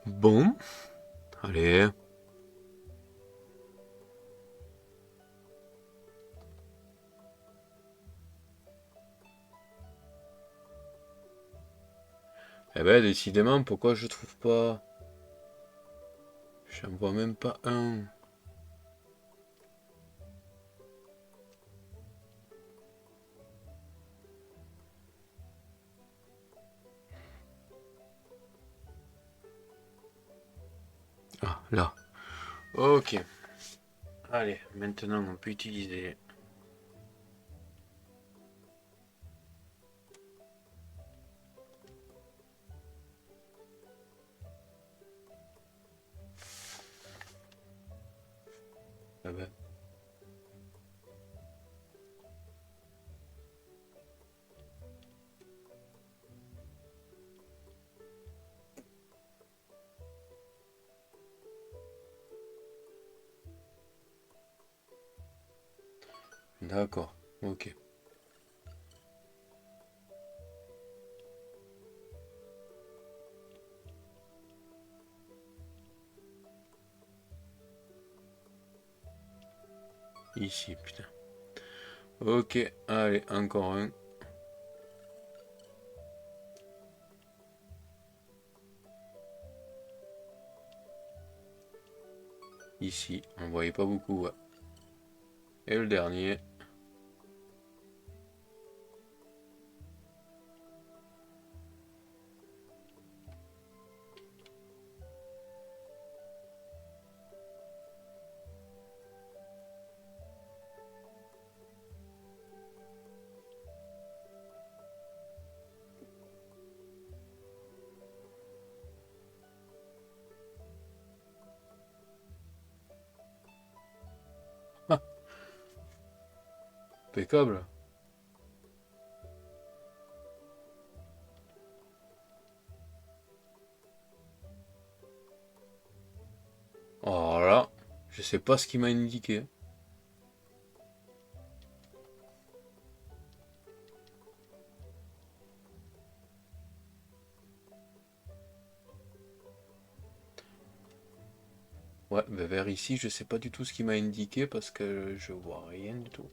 Bon. Allez. Eh ben, décidément, pourquoi je trouve pas... J'en vois même pas un. Ah, là. Ok. Allez, maintenant on peut utiliser... Ah ben. D'accord, ok. Ici, putain. Ok, allez, encore un. Ici, on voyait pas beaucoup. Ouais. Et le dernier. Ah, impeccable. Alors là, je sais pas ce qu'il m'a indiqué. Ouais, mais vers ici, je sais pas du tout ce qu'il m'a indiqué parce que je vois rien du tout.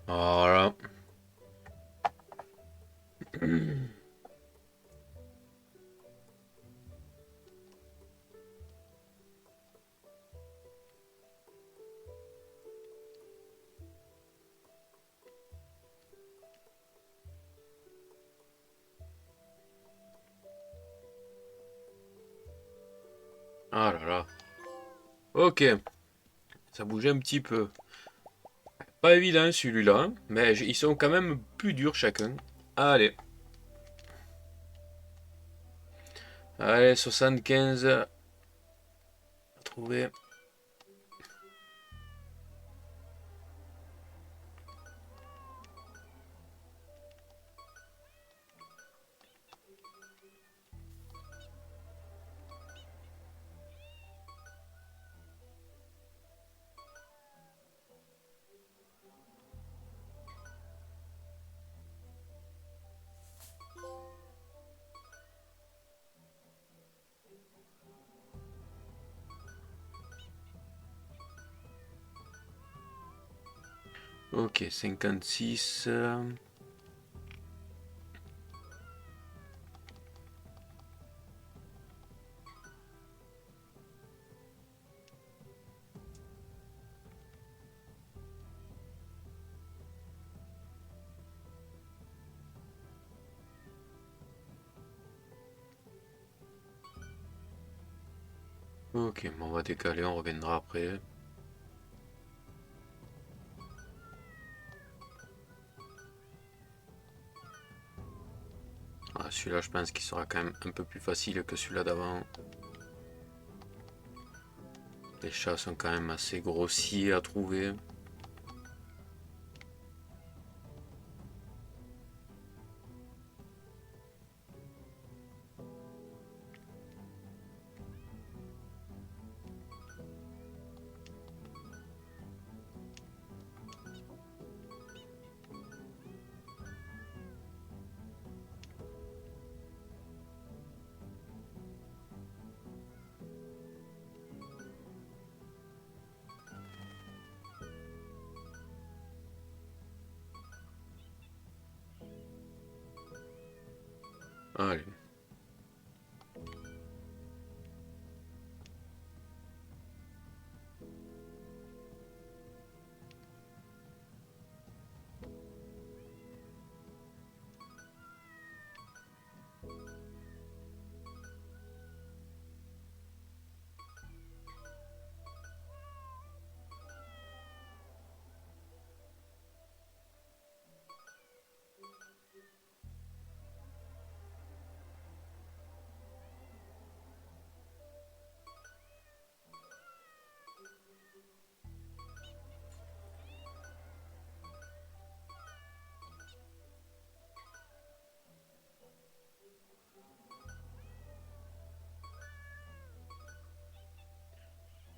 Voilà. Ah là là. Ok, ça bougeait un petit peu. Pas évident celui-là, hein, mais ils sont quand même plus durs chacun. Allez. Allez, 75. Trouvé. Ok, 56. Ok, bon, on va décaler, on reviendra après. Ah, celui-là, je pense qu'il sera quand même un peu plus facile que celui-là d'avant. Les chats sont quand même assez grossiers à trouver. Allez.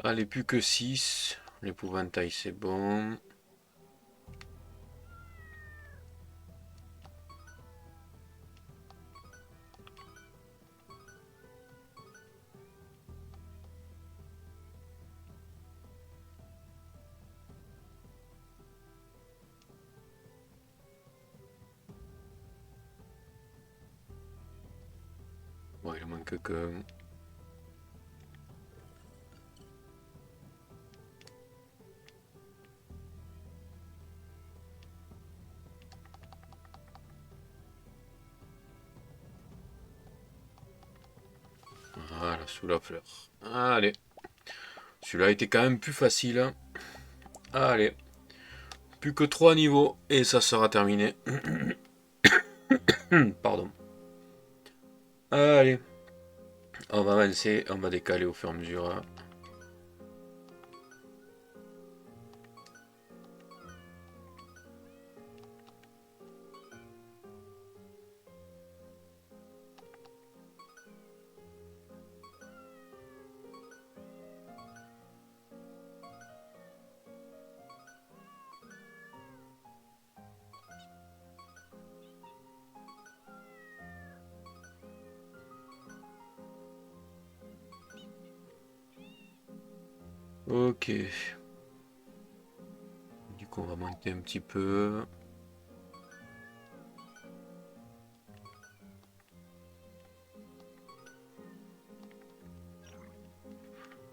Allez, plus que 6. L'épouvantail, c'est bon. Bon, il en manque que... Voilà, sous la fleur. Allez. Celui-là a été quand même plus facile, hein. Allez. Plus que 3 niveaux et ça sera terminé. Pardon. Allez. On va avancer, on va décaler au fur et à mesure, hein. Ok. Du coup, on va monter un petit peu.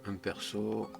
Un perso.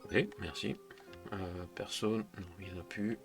Allez, merci. Personne. Non, il n'y en a plus.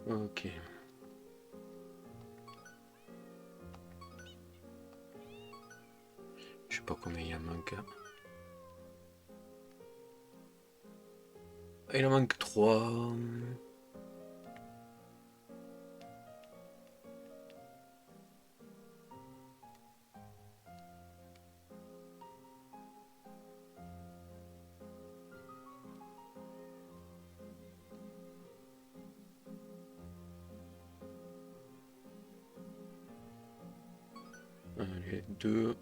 Ok. Je sais pas combien il en manque. Il en manque 3. Allez, 2.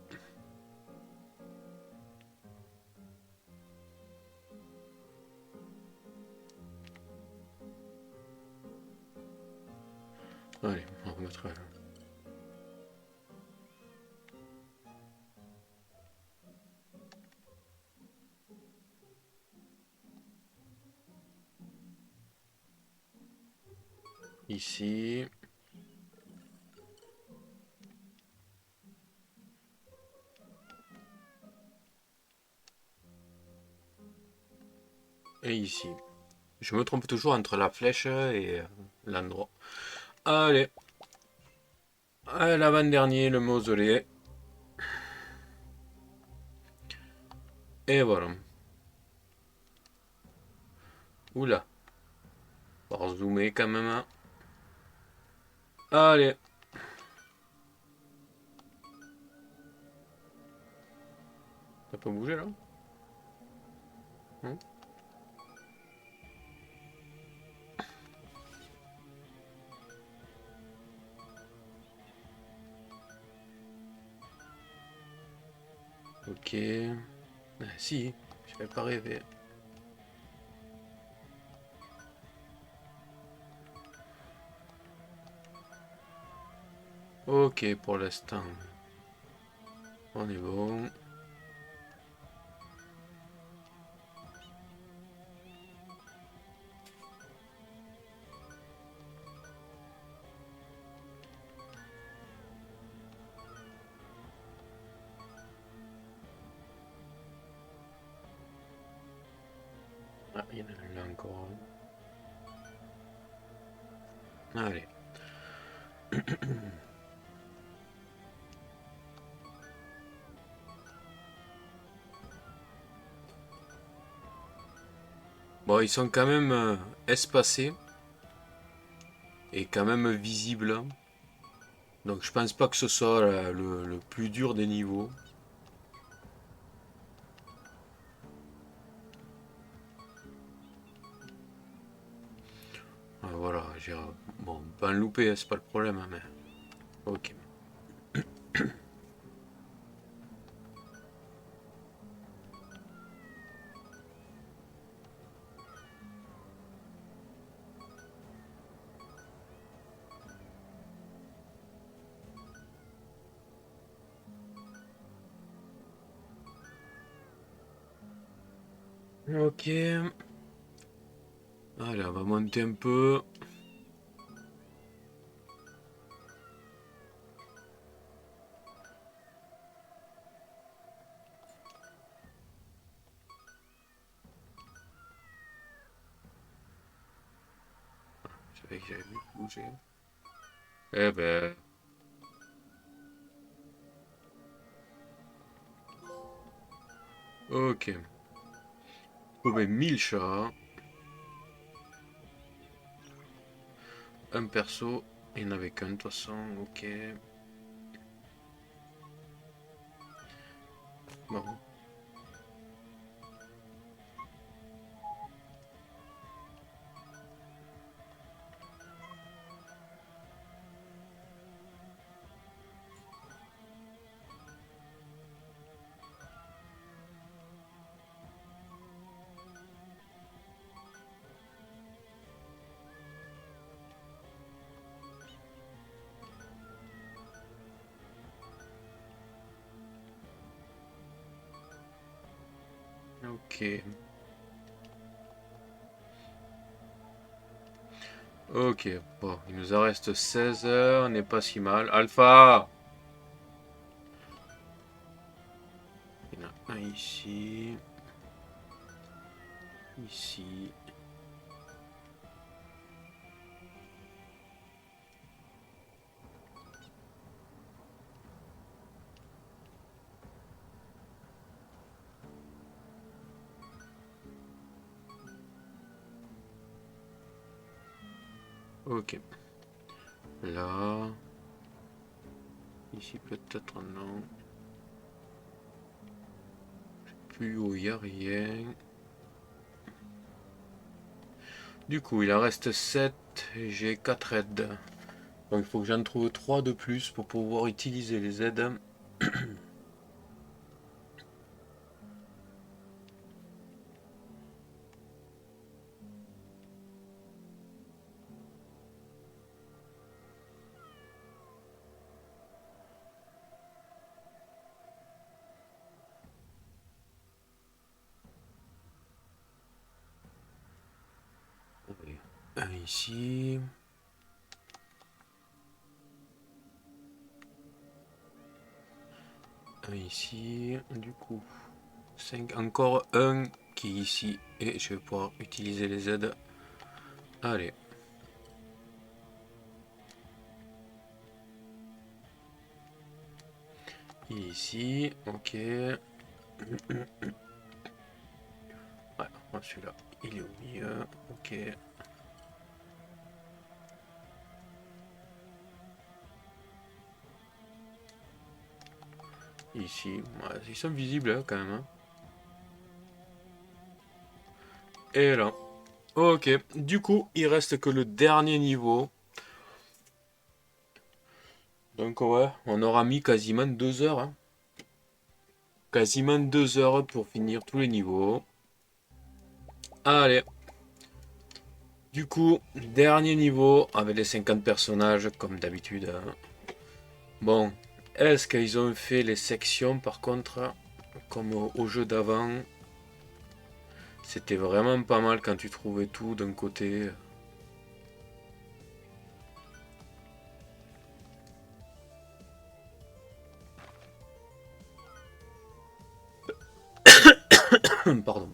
Allez, on va mettre ici. Et ici. Je me trompe toujours entre la flèche et l'endroit. Allez. L'avant-dernier, le mausolée. Et voilà. Oula. On va zoomer quand même, hein. Allez. Ça peut bouger là? Non. Ok. Ah, si, je vais pas rêver. Ok, pour l'instant, on est bon. Ah, il y en a là encore. Allez. Bon, ils sont quand même espacés et quand même visibles. Donc je pense pas que ce soit le plus dur des niveaux. Ah, voilà, j'ai... Bon, pas un loupé, c'est pas le problème, hein, mais... Ok. Ok. Allez, on va monter un peu. Je savais que j'avais bougé. Eh ben... Ok. Trouver 1000 chats. Un perso. Il n'y en avait qu'un de toute façon. Ok. Bon. Ok. Ok. Bon, il nous en reste 16 heures. On n'est pas si mal. Alpha! Il y en a un ici. Ici. Ok. Là. Ici peut-être non. Plus haut, il n'y a rien. Du coup, il en reste 7 et j'ai 4 aides. Donc il faut que j'en trouve 3 de plus pour pouvoir utiliser les aides. Un ici. Un ici. Du coup, 5. Encore un qui est ici. Et je vais pouvoir utiliser les aides. Allez. Ici. Ok. Ouais, celui-là, il est au milieu. Ok. Ici. Ouais, ils sont visibles hein, quand même. Hein. Et là. Ok. Du coup, il reste que le dernier niveau. Donc ouais, on aura mis quasiment 2 heures. Hein. quasiment 2 heures pour finir tous les niveaux. Allez. Du coup, dernier niveau avec les 50 personnages comme d'habitude. Bon, est-ce qu'ils ont fait les sections par contre comme au jeu d'avant? C'était vraiment pas mal quand tu trouvais tout d'un côté. Pardon.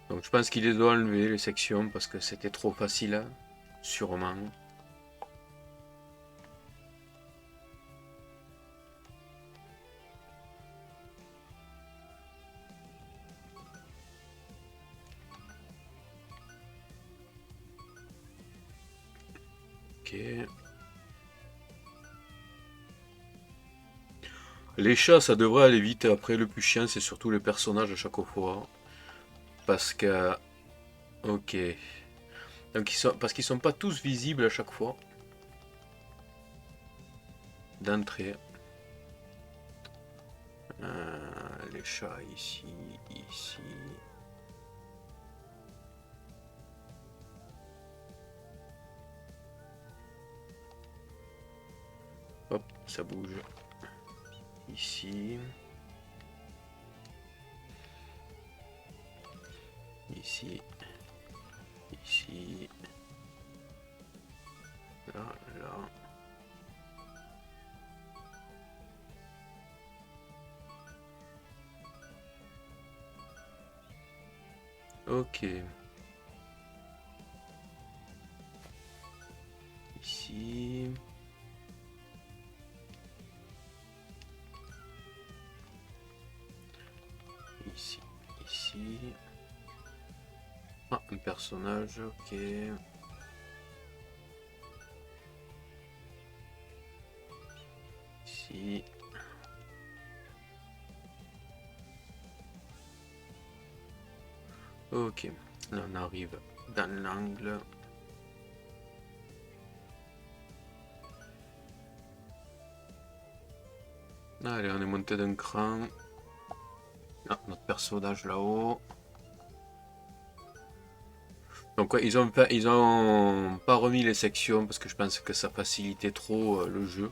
Donc je pense qu'il les doit enlever les sections parce que c'était trop facile, hein, sûrement. Ok. Les chats, ça devrait aller vite. Après, le plus chiant, c'est surtout les personnages à chaque fois. Parce que... Ok. Donc, parce qu'ils sont pas tous visibles à chaque fois. D'entrée. Les chats ici, ici. Hop, ça bouge. Ici. Ici. Ici. Là, là. Ok. Ici. Ici. Ici. Ah, un personnage, ok. Ici. Ok. Là, on arrive dans l'angle. Allez, on est monté d'un cran. Ah, notre personnage là-haut. Donc ouais, ils ont pas remis les sections parce que je pense que ça facilitait trop le jeu.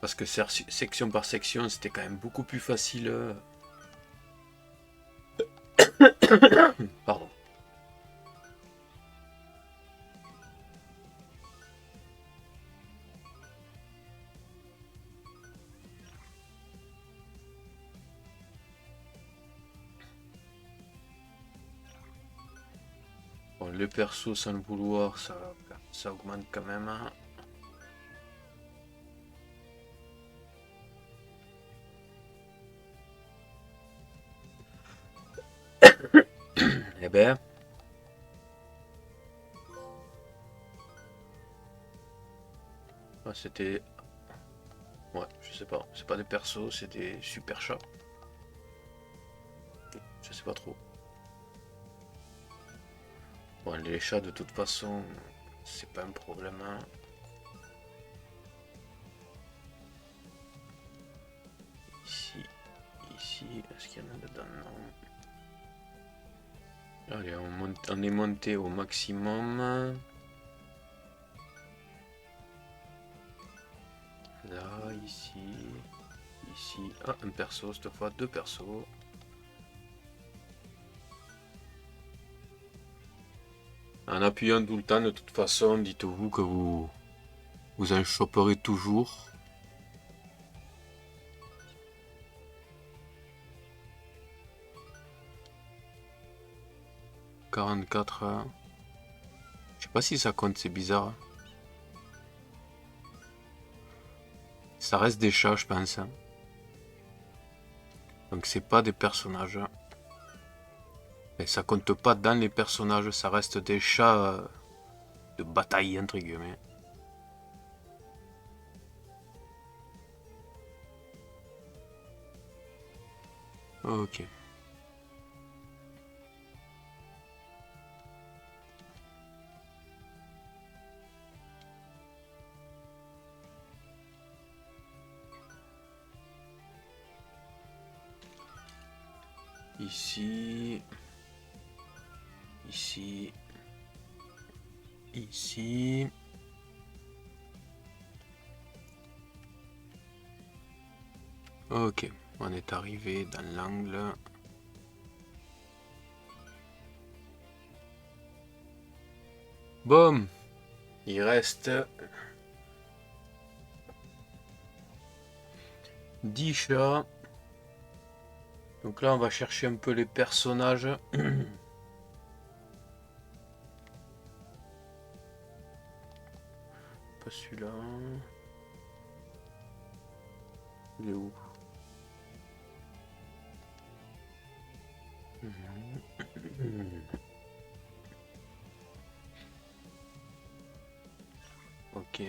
Parce que section par section, c'était quand même beaucoup plus facile. Pardon. Bon, le perso sans le vouloir, ça augmente quand même, hein. Eh ben. Ah, c'était... Ouais, je sais pas. C'est pas des persos, c'est des super chats. Je sais pas trop. Bon, les chats, de toute façon, c'est pas un problème, hein. Ici, ici, est-ce qu'il y en a dedans? Non. Allez, on est monté au maximum. Là, ici, ici. Ah, un perso, cette fois, deux persos. En appuyant tout le temps, de toute façon, dites-vous que vous en choperez toujours. « 44. Je sais pas si ça compte, c'est bizarre. Ça reste des chats, je pense. Donc c'est pas des personnages. Et ça compte pas dans les personnages, ça reste des chats de bataille, entre guillemets. Ok. Ici. Ici. Ici. Ok, on est arrivé dans l'angle. Boum. Il reste 10 chats. Donc là, on va chercher un peu les personnages. Pas celui-là. Il est où? Ok.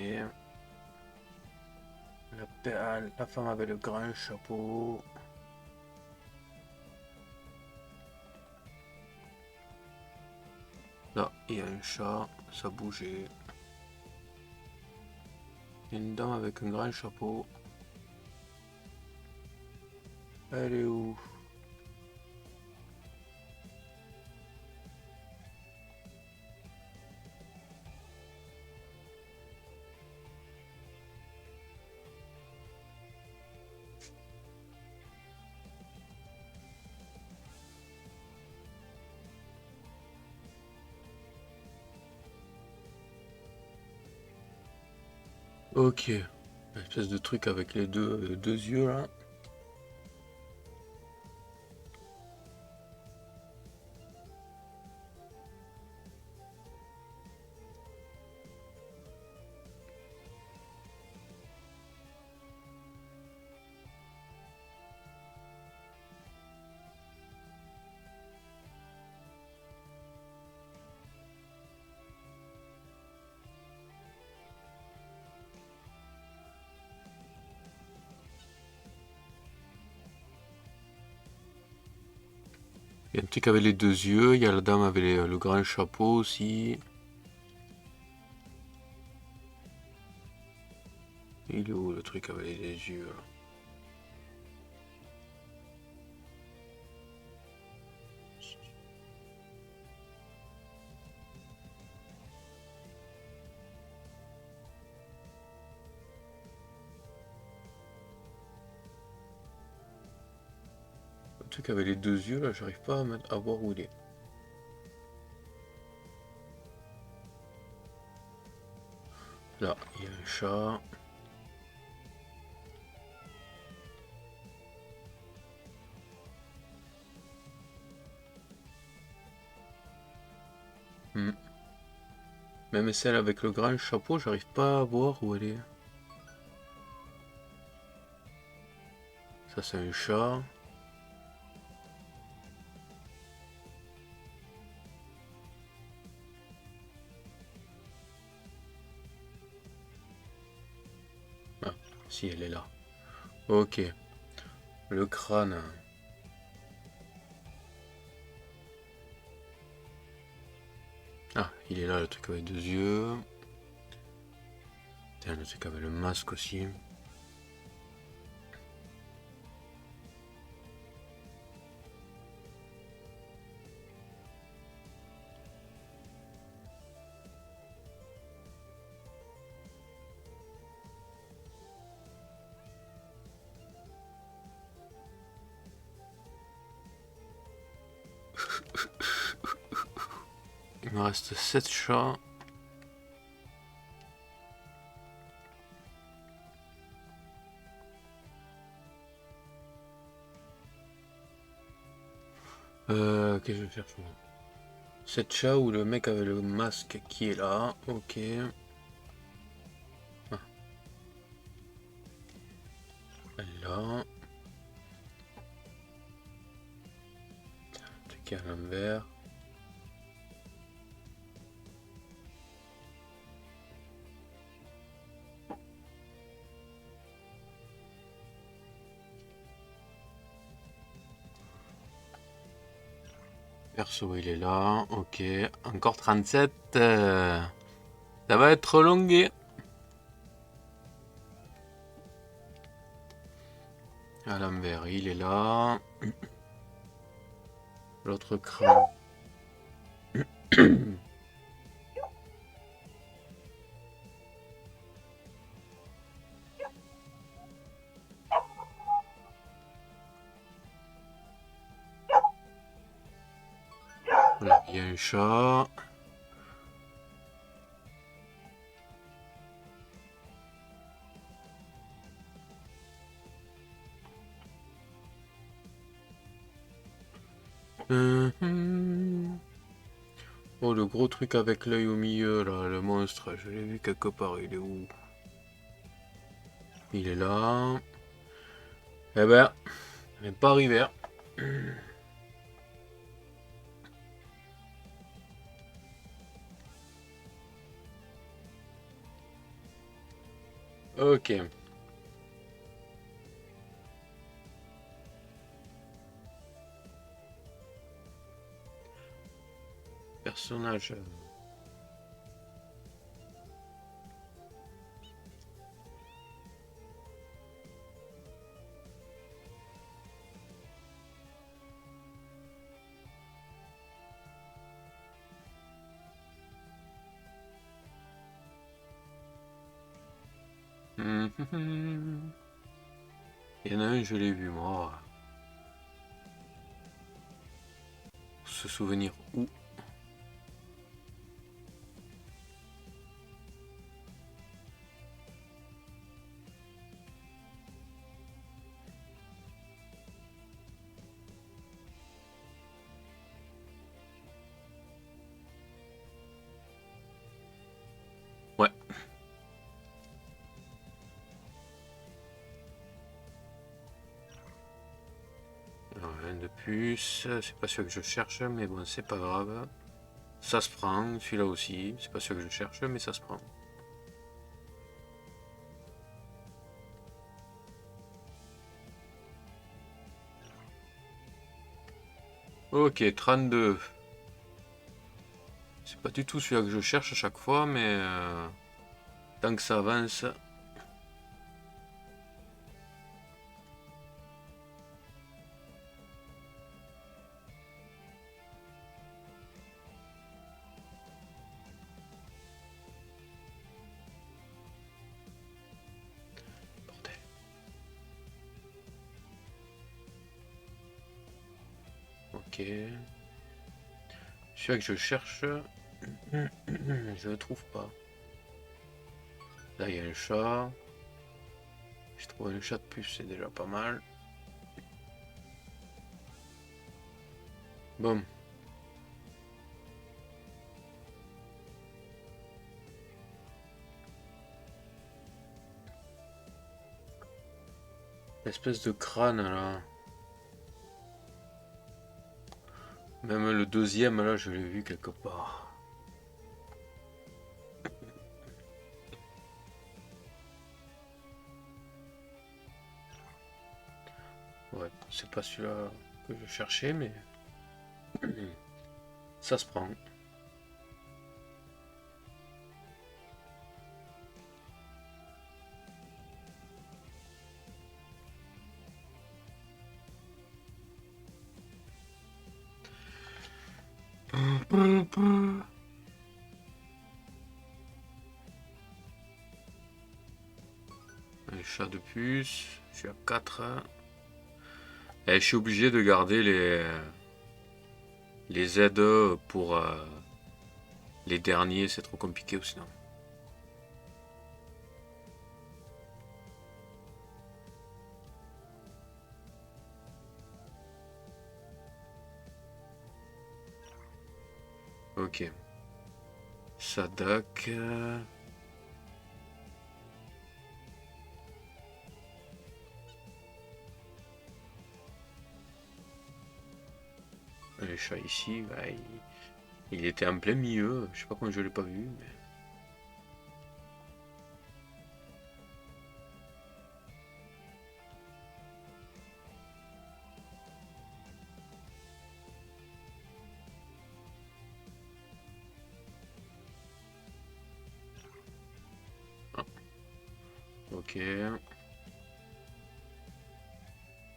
La femme avec le grand chapeau. Là, il y a un chat, ça bougeait. Il y a une dame avec un grand chapeau. Elle est où? Ok. Une espèce de truc avec les deux yeux là. Il y a un truc avec les deux yeux, il y a la dame avec le grand chapeau aussi. Il est où le truc avec les yeux là? Le truc avec les deux yeux là, j'arrive pas à voir où il est. Là, il y a un chat. Même celle avec le grand chapeau, j'arrive pas à voir où elle est. Ça, c'est un chat. Ah, si, elle est là. Ok. Le crâne. Ah, il est là, le truc avec deux yeux. Tiens, le truc avec le masque aussi. Il me reste 7 chats. Qu'est-ce que je vais faire? 7 chats ou le mec avec le masque qui est là. Ok. Ah, elle est là. Le truc qui est à l'envers. Perso, il est là. Ok. Encore 37. Ça va être longué. À l'envers, il est là. L'autre crâne. Voilà, il y a un chat. Oh, le gros truc avec l'œil au milieu, là, le monstre, je l'ai vu quelque part, il est où? Il est là. Eh ben, il n'est pas arrivé. Ok. Personnage. Il y en a un, je l'ai vu, moi. Se souvenir où? Ouais. Rien de plus. C'est pas celui que je cherche, mais bon, c'est pas grave. Ça se prend, celui-là aussi. C'est pas celui que je cherche, mais ça se prend. Ok, 32. C'est pas du tout celui-là que je cherche à chaque fois, mais tant que ça avance. Bordel. Ok. Celui-là que je cherche, je le trouve pas. Là, il y a un chat. J'ai trouvé un chat de plus, c'est déjà pas mal. Bon. L'espèce de crâne là. Même le deuxième là, je l'ai vu quelque part. Ouais, c'est pas celui-là que je cherchais, mais ça se prend. Un chat de plus. Je suis à 4. Et je suis obligé de garder les aides pour les derniers, c'est trop compliqué sinon. Ok. Sadak. Le chat ici, bah, il était en plein milieu. Je sais pas comment je l'ai pas vu. Mais... Ah, ok.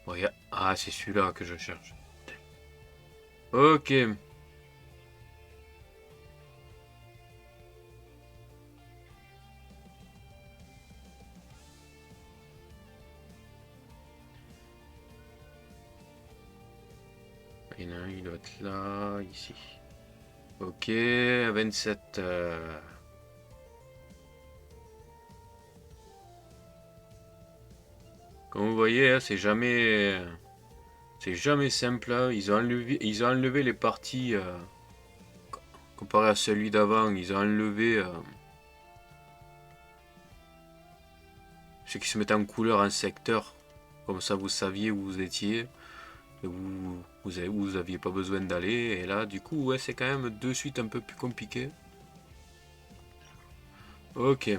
Ouais, ah, c'est celui-là que je cherche. Ok. Il y en a un, il doit être là, ici. Ok, 27. Comme vous voyez, hein, c'est jamais simple, hein. Ils ont enlevé les parties comparé à celui d'avant. Ils ont enlevé ceux qui se mettent en couleur en secteur. Comme ça, vous saviez où vous étiez. Et vous aviez pas besoin d'aller. Et là, du coup, ouais, c'est quand même de suite un peu plus compliqué. Ok.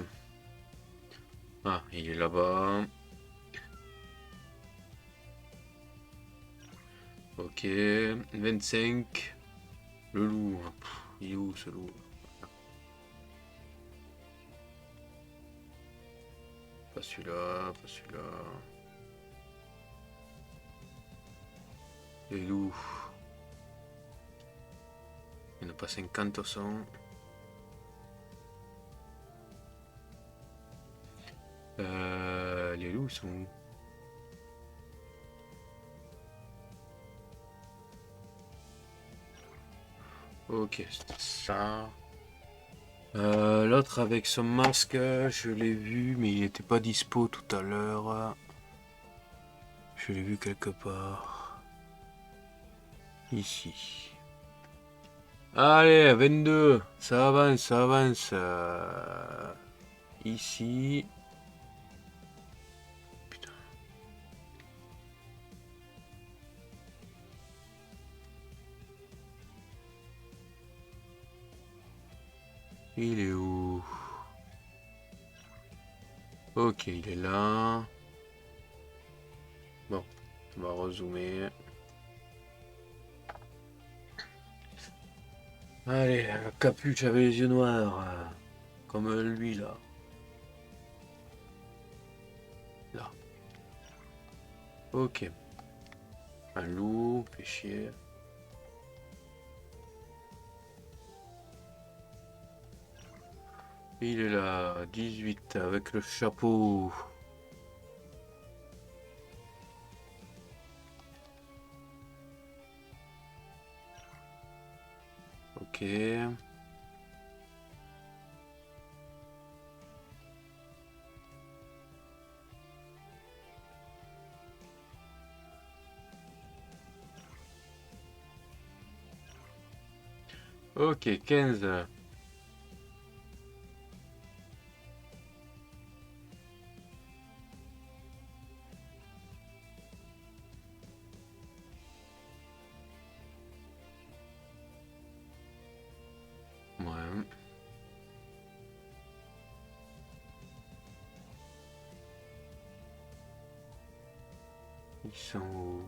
Ah, il est là-bas. Ok. 25. Le loup. Pff, il est où ce loup? Pas celui-là, pas celui-là. Les loups. Il n'y en a pas 50 au son. Les loups, ils sont où? Ok, c'était ça. L'autre avec son masque, je l'ai vu, mais il n'était pas dispo tout à l'heure. Je l'ai vu quelque part. Ici. Allez, 22. Ça avance, ça avance. Ici. Putain. Il est où? Ok, il est là. Bon, on va rezoomer. Allez, le capuche avec les yeux noirs. Comme lui là. Là. Ok. Un loup, fait chier. Il est là, 18 avec le chapeau. Ok. Ok, 15. Ouais. Ils sont où?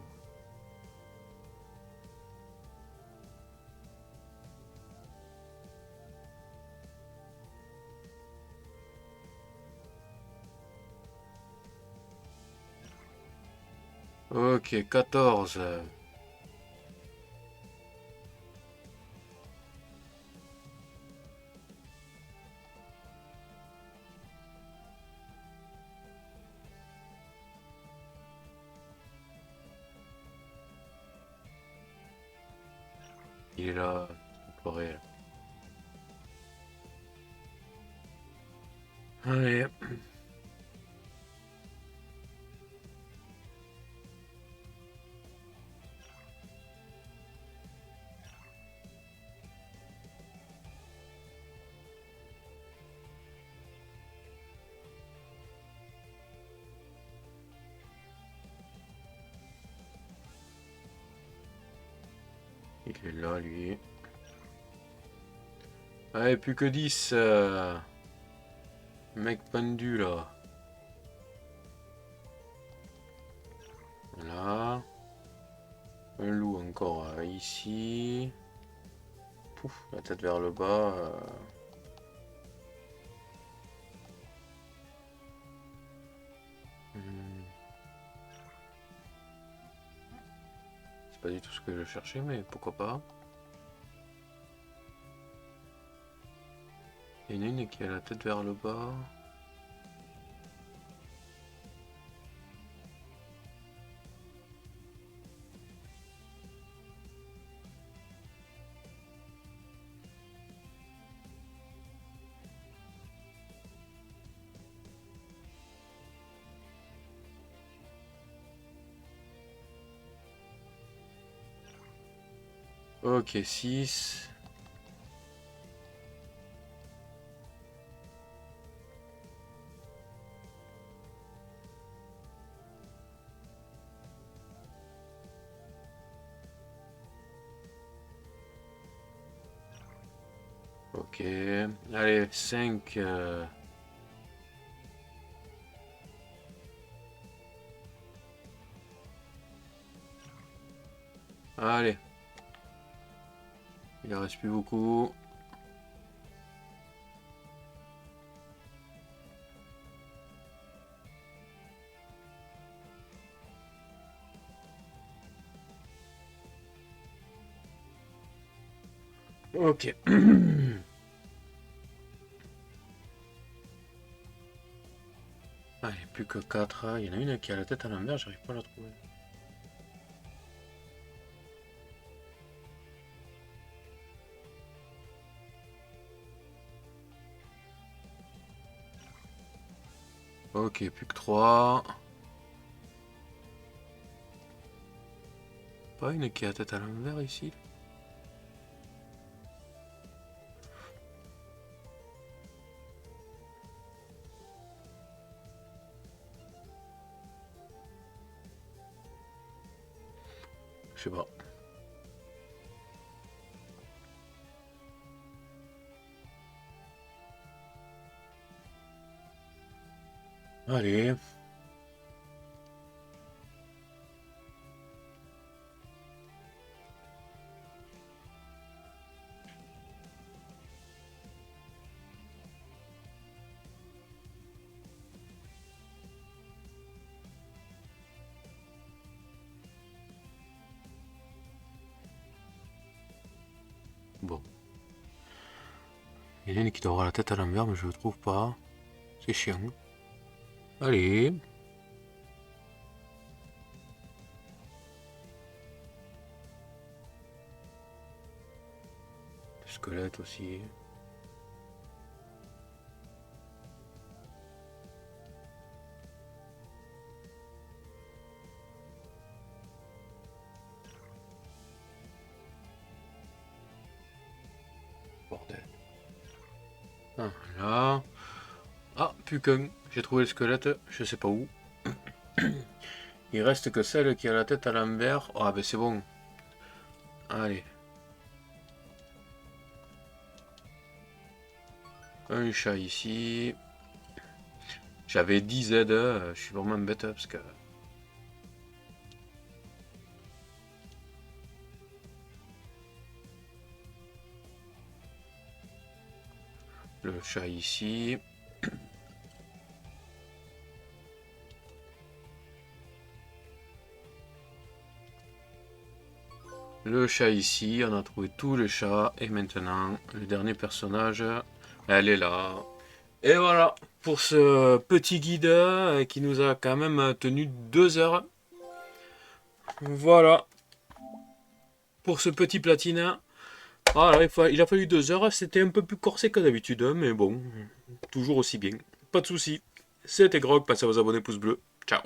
Ok, 14. Il est là, temporel. Allez. Il est là, lui. Allez, plus que 10. Mec pendu, là. Voilà. Un loup encore ici. Pouf, la tête vers le bas. Hmm, C'est pas du tout ce que je cherchais, mais pourquoi pas. Il y en a une qui a la tête vers le bas. Ok, 6. Ok. Allez, 5. Allez. Il en reste plus beaucoup. Ok. Allez, plus que 4. Il y en a une qui a la tête à l'envers, j'arrive pas à la trouver. Ok, plus que 3. Pas une qui a la tête à l'envers ici. Je sais pas. Allez. Bon. Il y en a une qui doit avoir la tête à l'envers, mais je le trouve pas. C'est chiant. Allez. Squelette aussi. Bordel. Ah, là. Ah, plus qu'un. J'ai trouvé le squelette, je sais pas où. Il reste que celle qui a la tête à l'envers. Ah, ben c'est bon. Allez. Un chat ici. J'avais 10 aides, je suis vraiment bête parce que... Le chat ici. Le chat ici, on a trouvé tous les chats. Et maintenant, le dernier personnage, elle est là. Et voilà, pour ce petit guide qui nous a quand même tenu 2 heures. Voilà, pour ce petit platina. Voilà, il a fallu 2 heures. C'était un peu plus corsé que d'habitude, hein, mais bon, toujours aussi bien. Pas de soucis. C'était Grog, passez à vos abonnés, pouce bleu. Ciao.